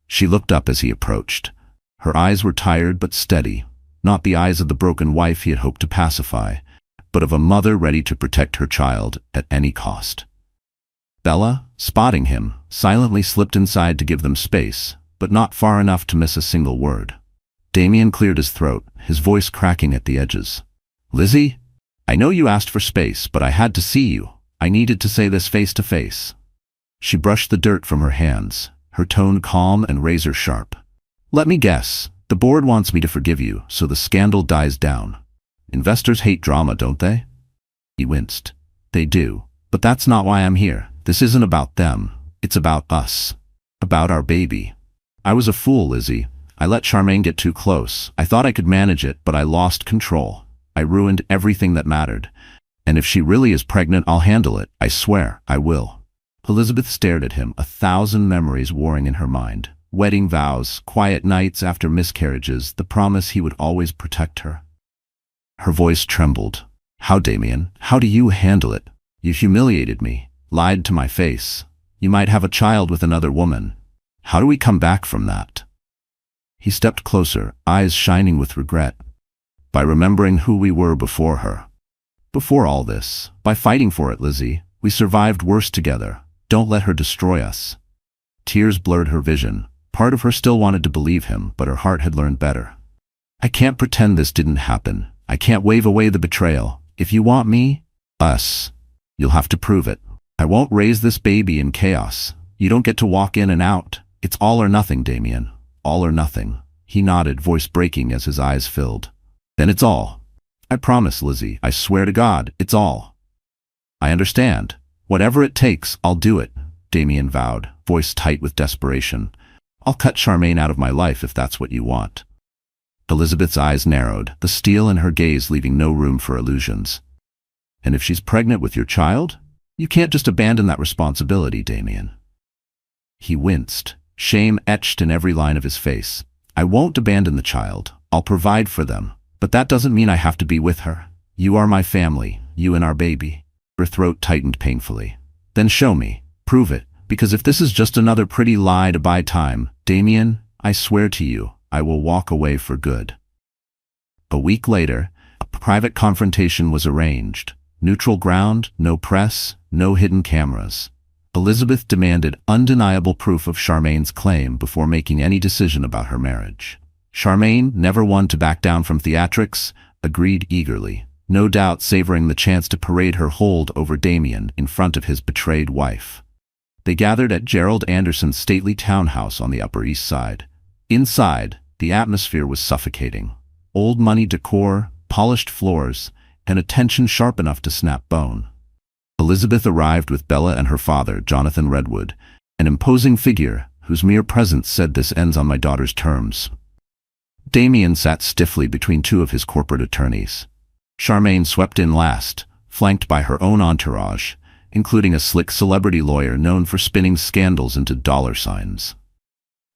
She looked up as he approached. Her eyes were tired but steady, not the eyes of the broken wife he had hoped to pacify, but of a mother ready to protect her child at any cost. Bella, spotting him, silently slipped inside to give them space, but not far enough to miss a single word. Damien cleared his throat, his voice cracking at the edges. "Lizzie, I know you asked for space, but I had to see you. I needed to say this face to face." She brushed the dirt from her hands, her tone calm and razor sharp. "Let me guess, the board wants me to forgive you, so the scandal dies down. Investors hate drama, don't they?" He winced. "They do, but that's not why I'm here. This isn't about them. It's about us. About our baby. I was a fool, Lizzie. I let Charmaine get too close. I thought I could manage it, but I lost control. I ruined everything that mattered. And if she really is pregnant, I'll handle it. I swear, I will." Elizabeth stared at him, 1,000 memories warring in her mind. Wedding vows, quiet nights after miscarriages, the promise he would always protect her. Her voice trembled. "How, Damien? How do you handle it? You humiliated me, lied to my face. You might have a child with another woman. How do we come back from that?" He stepped closer, eyes shining with regret. By remembering who we were before her. Before all this, by fighting for it, Lizzie, we survived worse together. Don't let her destroy us. Tears blurred her vision. Part of her still wanted to believe him, but her heart had learned better. I can't pretend this didn't happen. I can't wave away the betrayal. If you want me, us, you'll have to prove it. I won't raise this baby in chaos. You don't get to walk in and out. It's all or nothing, Damien. All or nothing. He nodded, voice breaking as his eyes filled. Then it's all. I promise, Lizzie. I swear to God, it's all. I understand. Whatever it takes, I'll do it, Damien vowed, voice tight with desperation. I'll cut Charmaine out of my life if that's what you want. Elizabeth's eyes narrowed, the steel in her gaze leaving no room for illusions. And if she's pregnant with your child? You can't just abandon that responsibility, Damien. He winced, shame etched in every line of his face. I won't abandon the child. I'll provide for them. But that doesn't mean I have to be with her. You are my family, you and our baby. Her throat tightened painfully. Then show me. Prove it. Because if this is just another pretty lie to buy time, Damien, I swear to you, I will walk away for good. A week later, a private confrontation was arranged. Neutral ground, no press, no hidden cameras. Elizabeth demanded undeniable proof of Charmaine's claim before making any decision about her marriage. Charmaine, never one to back down from theatrics, agreed eagerly, no doubt savoring the chance to parade her hold over Damien in front of his betrayed wife. They gathered at Gerald Anderson's stately townhouse on the Upper East Side. Inside, the atmosphere was suffocating. Old money decor, polished floors, and a tension sharp enough to snap bone. Elizabeth arrived with Bella and her father, Jonathan Redwood, an imposing figure whose mere presence said this ends on my daughter's terms. Damien sat stiffly between two of his corporate attorneys. Charmaine swept in last, flanked by her own entourage, including a slick celebrity lawyer known for spinning scandals into dollar signs.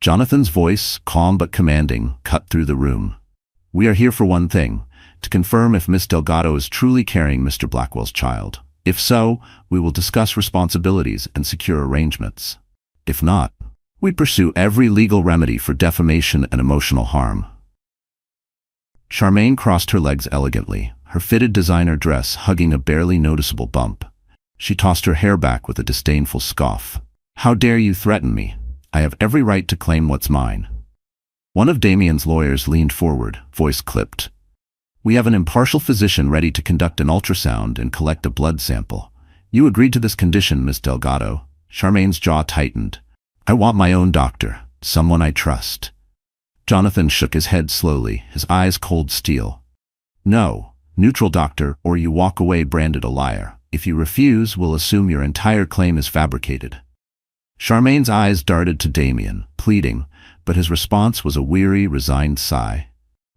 Jonathan's voice, calm but commanding, cut through the room. We are here for one thing, to confirm if Miss Delgado is truly carrying Mr. Blackwell's child. If so, we will discuss responsibilities and secure arrangements. If not, we pursue every legal remedy for defamation and emotional harm. Charmaine crossed her legs elegantly, her fitted designer dress hugging a barely noticeable bump. She tossed her hair back with a disdainful scoff. How dare you threaten me? I have every right to claim what's mine. One of Damien's lawyers leaned forward, voice clipped. We have an impartial physician ready to conduct an ultrasound and collect a blood sample. You agreed to this condition, Miss Delgado. Charmaine's jaw tightened. I want my own doctor, someone I trust. Jonathan shook his head slowly, his eyes cold steel. No, neutral doctor, or you walk away branded a liar. If you refuse, we'll assume your entire claim is fabricated. Charmaine's eyes darted to Damien, pleading, but his response was a weary, resigned sigh.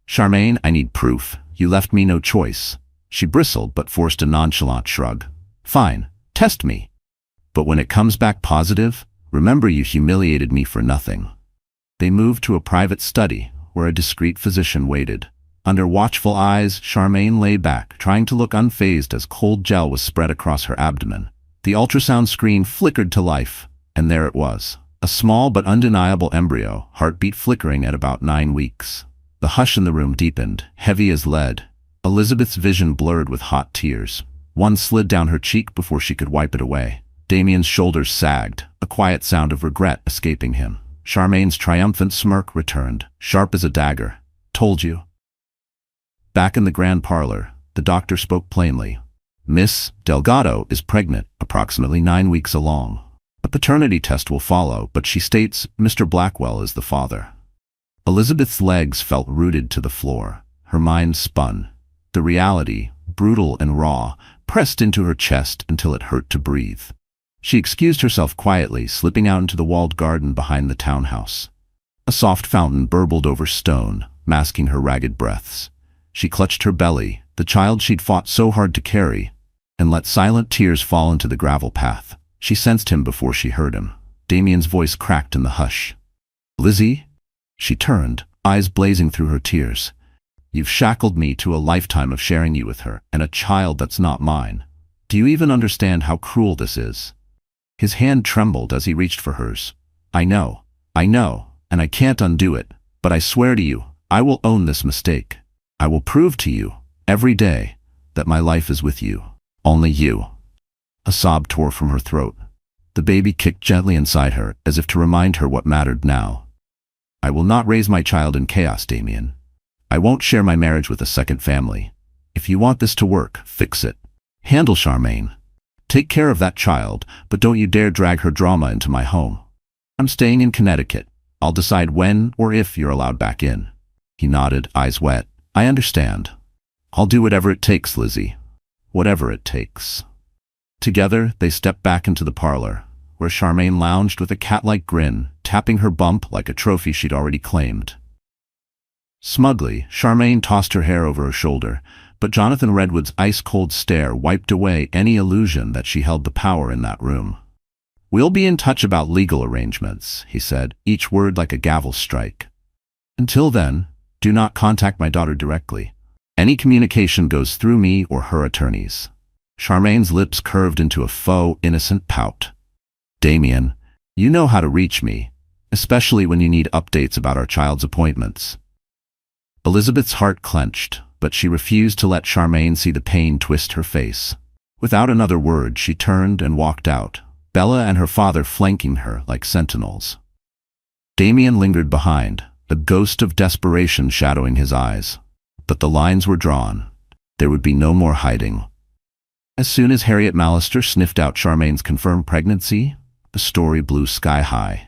Charmaine, I need proof. You left me no choice. She bristled but forced a nonchalant shrug. Fine, test me. But when it comes back positive, remember you humiliated me for nothing. They moved to a private study, where a discreet physician waited. Under watchful eyes, Charmaine lay back, trying to look unfazed as cold gel was spread across her abdomen. The ultrasound screen flickered to life, and there it was. A small but undeniable embryo, heartbeat flickering at about 9 weeks. The hush in the room deepened, heavy as lead. Elizabeth's vision blurred with hot tears. One slid down her cheek before she could wipe it away. Damien's shoulders sagged, a quiet sound of regret escaping him. Charmaine's triumphant smirk returned, sharp as a dagger. Told you. Back in the grand parlor, the doctor spoke plainly. Miss Delgado is pregnant, approximately 9 weeks along. A paternity test will follow, but she states Mr. Blackwell is the father. Elizabeth's legs felt rooted to the floor. Her mind spun. The reality, brutal and raw, pressed into her chest until it hurt to breathe. She excused herself quietly, slipping out into the walled garden behind the townhouse. A soft fountain burbled over stone, masking her ragged breaths. She clutched her belly, the child she'd fought so hard to carry, and let silent tears fall into the gravel path. She sensed him before she heard him. Damien's voice cracked in the hush. Lizzie? She turned, eyes blazing through her tears. You've shackled me to a lifetime of sharing you with her, and a child that's not mine. Do you even understand how cruel this is? His hand trembled as he reached for hers. I know, and I can't undo it, but I swear to you, I will own this mistake. I will prove to you, every day, that my life is with you. Only you. A sob tore from her throat. The baby kicked gently inside her, as if to remind her what mattered now. I will not raise my child in chaos, Damien. I won't share my marriage with a second family. If you want this to work, fix it. Handle Charmaine. Take care of that child, but don't you dare drag her drama into my home. I'm staying in Connecticut. I'll decide when or if you're allowed back in. He nodded, eyes wet. I understand. I'll do whatever it takes, Lizzie. Whatever it takes. Together, they stepped back into the parlor, where Charmaine lounged with a cat-like grin, tapping her bump like a trophy she'd already claimed. Smugly, Charmaine tossed her hair over her shoulder, but Jonathan Redwood's ice-cold stare wiped away any illusion that she held the power in that room. We'll be in touch about legal arrangements, he said, each word like a gavel strike. Until then, do not contact my daughter directly. Any communication goes through me or her attorneys. Charmaine's lips curved into a faux, innocent pout. Damien, you know how to reach me, especially when you need updates about our child's appointments. Elizabeth's heart clenched, but she refused to let Charmaine see the pain twist her face. Without another word, she turned and walked out, Bella and her father flanking her like sentinels. Damien lingered behind, a ghost of desperation shadowing his eyes. But the lines were drawn. There would be no more hiding. As soon as Harriet Mallister sniffed out Charmaine's confirmed pregnancy, the story blew sky high.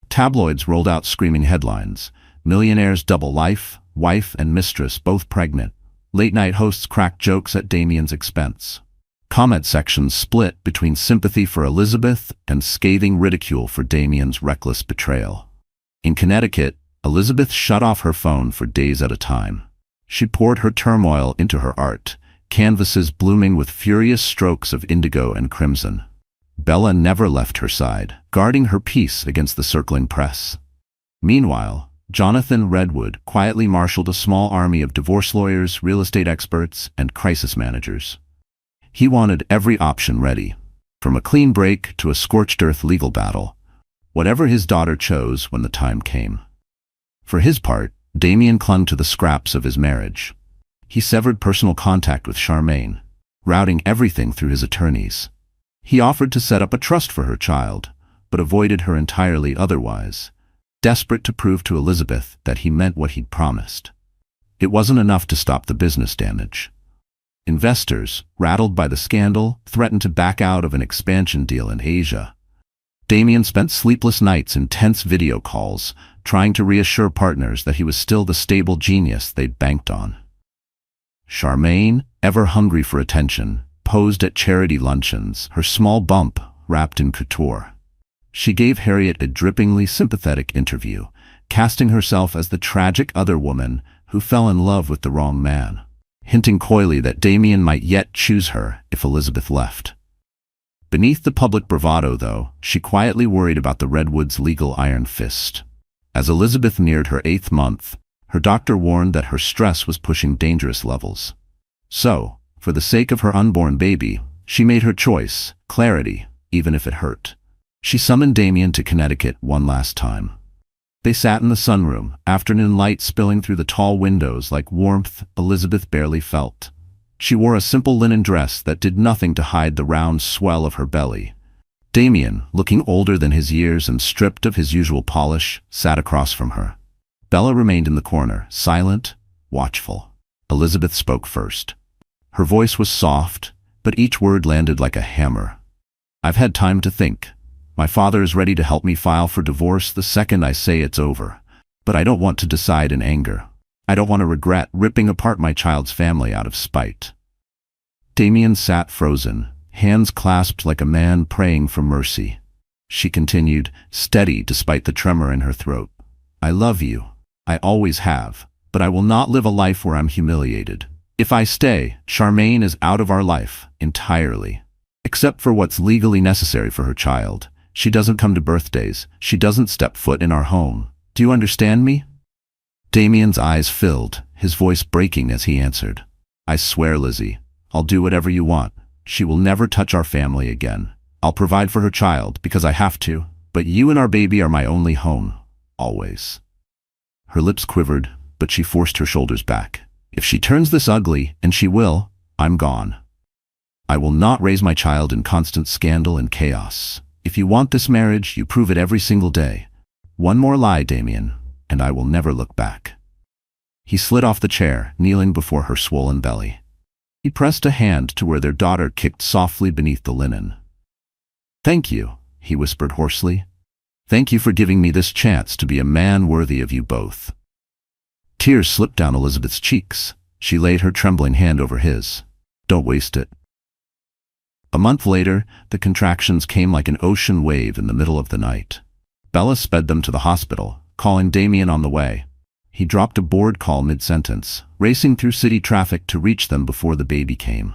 Tabloids rolled out screaming headlines. Millionaire's double life, wife and mistress both pregnant. Late-night hosts cracked jokes at Damien's expense. Comment sections split between sympathy for Elizabeth and scathing ridicule for Damien's reckless betrayal. In Connecticut, Elizabeth shut off her phone for days at a time. She poured her turmoil into her art, canvases blooming with furious strokes of indigo and crimson. Bella never left her side, guarding her peace against the circling press. Meanwhile, Jonathan Redwood quietly marshaled a small army of divorce lawyers, real estate experts, and crisis managers. He wanted every option ready, from a clean break to a scorched earth legal battle, whatever his daughter chose when the time came. For his part, Damien clung to the scraps of his marriage. He severed personal contact with Charmaine, routing everything through his attorneys. He offered to set up a trust for her child, but avoided her entirely otherwise, desperate to prove to Elizabeth that he meant what he'd promised. It wasn't enough to stop the business damage. Investors, rattled by the scandal, threatened to back out of an expansion deal in Asia. Damien spent sleepless nights in tense video calls, trying to reassure partners that he was still the stable genius they'd banked on. Charmaine, ever hungry for attention, posed at charity luncheons, her small bump wrapped in couture. She gave Harriet a drippingly sympathetic interview, casting herself as the tragic other woman who fell in love with the wrong man, hinting coyly that Damien might yet choose her if Elizabeth left. Beneath the public bravado, though, she quietly worried about the Redwoods' legal iron fist. As Elizabeth neared her 8th month, her doctor warned that her stress was pushing dangerous levels. So, for the sake of her unborn baby, she made her choice, clarity, even if it hurt. She summoned Damien to Connecticut one last time. They sat in the sunroom, afternoon light spilling through the tall windows like warmth Elizabeth barely felt. She wore a simple linen dress that did nothing to hide the round swell of her belly. Damien, looking older than his years and stripped of his usual polish, sat across from her. Bella remained in the corner, silent, watchful. Elizabeth spoke first. Her voice was soft, but each word landed like a hammer. I've had time to think. My father is ready to help me file for divorce the second I say it's over. But I don't want to decide in anger. I don't want to regret ripping apart my child's family out of spite. Damien sat frozen, hands clasped like a man praying for mercy. She continued, steady despite the tremor in her throat. I love you. I always have. But I will not live a life where I'm humiliated. If I stay, Charmaine is out of our life, entirely. Except for what's legally necessary for her child. She doesn't come to birthdays. She doesn't step foot in our home. Do you understand me? Damien's eyes filled, his voice breaking as he answered. I swear, Lizzie, I'll do whatever you want. She will never touch our family again. I'll provide for her child because I have to, but you and our baby are my only home, always. Her lips quivered, but she forced her shoulders back. If she turns this ugly, and she will, I'm gone. I will not raise my child in constant scandal and chaos. If you want this marriage, you prove it every single day. One more lie, Damien, and I will never look back." He slid off the chair, kneeling before her swollen belly. He pressed a hand to where their daughter kicked softly beneath the linen. "Thank you," he whispered hoarsely. "Thank you for giving me this chance to be a man worthy of you both." Tears slipped down Elizabeth's cheeks. She laid her trembling hand over his. "Don't waste it." A month later, the contractions came like an ocean wave in the middle of the night. Bella sped them to the hospital, calling Damien on the way. He dropped a bored call mid-sentence, racing through city traffic to reach them before the baby came.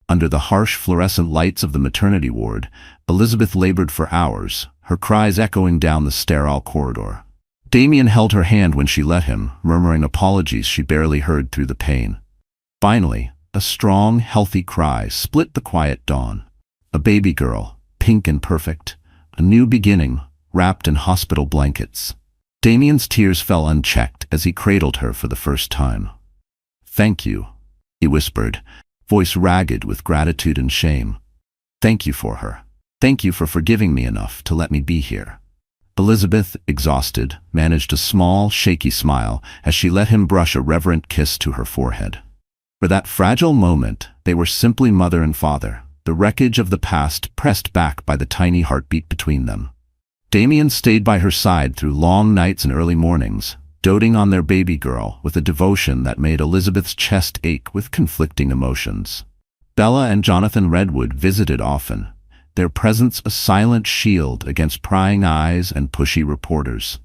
Under the harsh fluorescent lights of the maternity ward, Elizabeth labored for hours, her cries echoing down the sterile corridor. Damien held her hand when she let him, murmuring apologies she barely heard through the pain. Finally, a strong, healthy cry split the quiet dawn. A baby girl, pink and perfect, a new beginning, wrapped in hospital blankets. Damien's tears fell unchecked as he cradled her for the first time. "Thank you," he whispered, voice ragged with gratitude and shame. "Thank you for her. Thank you for forgiving me enough to let me be here." Elizabeth, exhausted, managed a small, shaky smile as she let him brush a reverent kiss to her forehead. For that fragile moment, they were simply mother and father, the wreckage of the past pressed back by the tiny heartbeat between them. Damien stayed by her side through long nights and early mornings, doting on their baby girl with a devotion that made Elizabeth's chest ache with conflicting emotions. Bella and Jonathan Redwood visited often, their presence a silent shield against prying eyes and pushy reporters.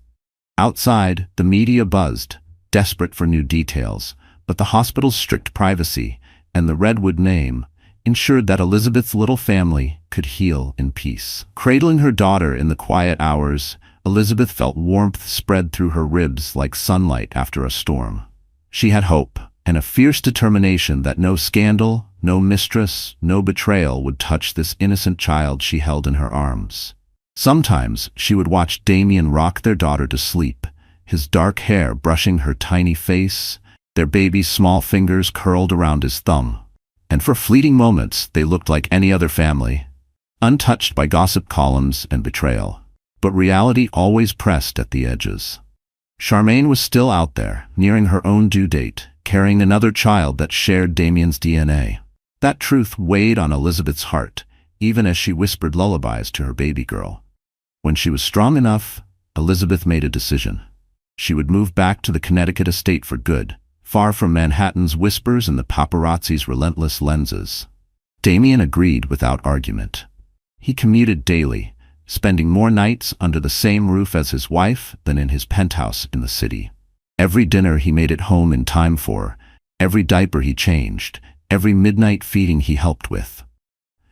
Outside, the media buzzed, desperate for new details, but the hospital's strict privacy and the Redwood name ensured that Elizabeth's little family could heal in peace. Cradling her daughter in the quiet hours, Elizabeth felt warmth spread through her ribs like sunlight after a storm. She had hope and a fierce determination that no scandal, no mistress, no betrayal would touch this innocent child she held in her arms. Sometimes she would watch Damien rock their daughter to sleep, his dark hair brushing her tiny face, their baby's small fingers curled around his thumb. And for fleeting moments, they looked like any other family, untouched by gossip columns and betrayal. But reality always pressed at the edges. Charmaine was still out there, nearing her own due date, carrying another child that shared Damien's DNA. That truth weighed on Elizabeth's heart, even as she whispered lullabies to her baby girl. When she was strong enough, Elizabeth made a decision. She would move back to the Connecticut estate for good, far from Manhattan's whispers and the paparazzi's relentless lenses. Damien agreed without argument. He commuted daily, spending more nights under the same roof as his wife than in his penthouse in the city. Every dinner he made it home in time for, every diaper he changed, every midnight feeding he helped with.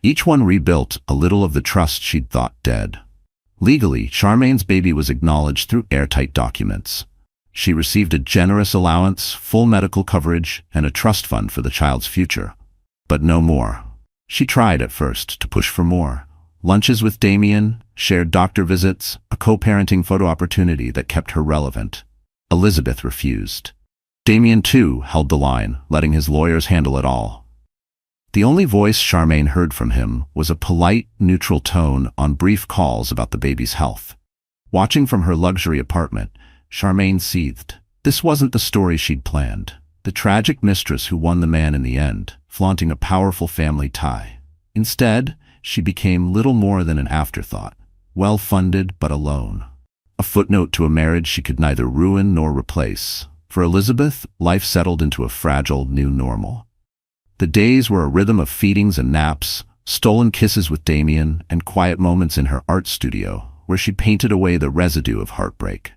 Each one rebuilt a little of the trust she'd thought dead. Legally, Charmaine's baby was acknowledged through airtight documents. She received a generous allowance, full medical coverage, and a trust fund for the child's future. But no more. She tried at first to push for more. Lunches with Damien, shared doctor visits, a co-parenting photo opportunity that kept her relevant. Elizabeth refused. Damien, too, held the line, letting his lawyers handle it all. The only voice Charmaine heard from him was a polite, neutral tone on brief calls about the baby's health. Watching from her luxury apartment, Charmaine seethed. This wasn't the story she'd planned. The tragic mistress who won the man in the end, flaunting a powerful family tie. Instead, she became little more than an afterthought, well-funded but alone. A footnote to a marriage she could neither ruin nor replace. For Elizabeth, life settled into a fragile new normal. The days were a rhythm of feedings and naps, stolen kisses with Damien, and quiet moments in her art studio, where she painted away the residue of heartbreak.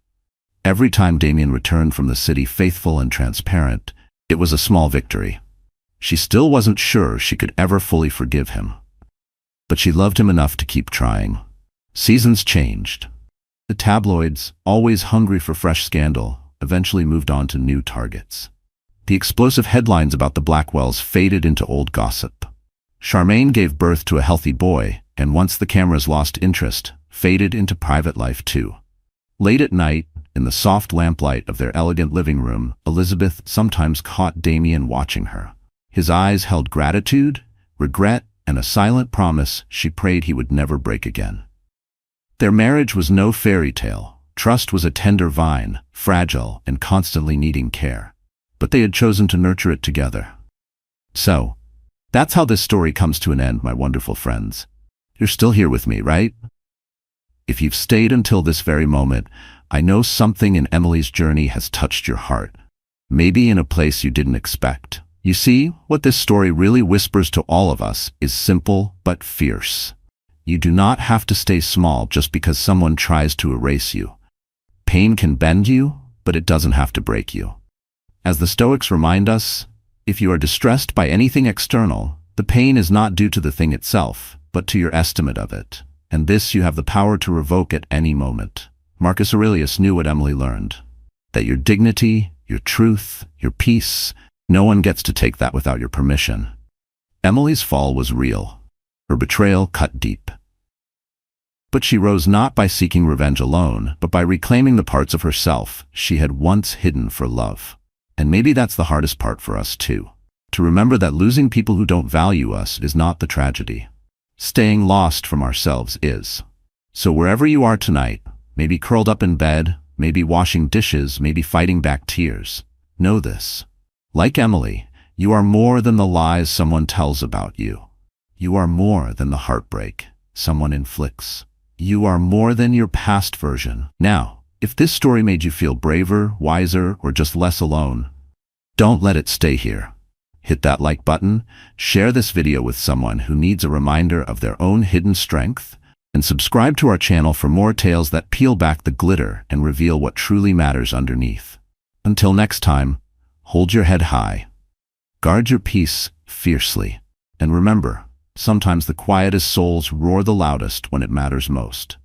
Every time Damien returned from the city faithful and transparent, it was a small victory. She still wasn't sure she could ever fully forgive him. But she loved him enough to keep trying. Seasons changed. The tabloids, always hungry for fresh scandal, eventually moved on to new targets. The explosive headlines about the Blackwells faded into old gossip. Charmaine gave birth to a healthy boy, and once the cameras lost interest, faded into private life too. Late at night, In the soft lamplight of their elegant living room, Elizabeth sometimes caught Damien watching her. His eyes held gratitude, regret, and a silent promise she prayed he would never break again. Their marriage was no fairy tale. Trust was a tender vine, fragile and constantly needing care. But they had chosen to nurture it together. So, that's how this story comes to an end, my wonderful friends. You're still here with me, right? If you've stayed until this very moment, I know something in Emily's journey has touched your heart. Maybe in a place you didn't expect. You see, what this story really whispers to all of us is simple but fierce. You do not have to stay small just because someone tries to erase you. Pain can bend you, but it doesn't have to break you. As the Stoics remind us, if you are distressed by anything external, the pain is not due to the thing itself, but to your estimate of it. And this you have the power to revoke at any moment. Marcus Aurelius knew what Emily learned. That your dignity, your truth, your peace, no one gets to take that without your permission. Emily's fall was real. Her betrayal cut deep. But she rose not by seeking revenge alone, but by reclaiming the parts of herself she had once hidden for love. And maybe that's the hardest part for us too. To remember that losing people who don't value us is not the tragedy. Staying lost from ourselves is. So wherever you are tonight, maybe curled up in bed, maybe washing dishes, maybe fighting back tears, know this. Like Emily, you are more than the lies someone tells about you. You are more than the heartbreak someone inflicts. You are more than your past version. Now, if this story made you feel braver, wiser, or just less alone, don't let it stay here. Hit that like button, share this video with someone who needs a reminder of their own hidden strength, and subscribe to our channel for more tales that peel back the glitter and reveal what truly matters underneath. Until next time, hold your head high, guard your peace fiercely, and remember, sometimes the quietest souls roar the loudest when it matters most.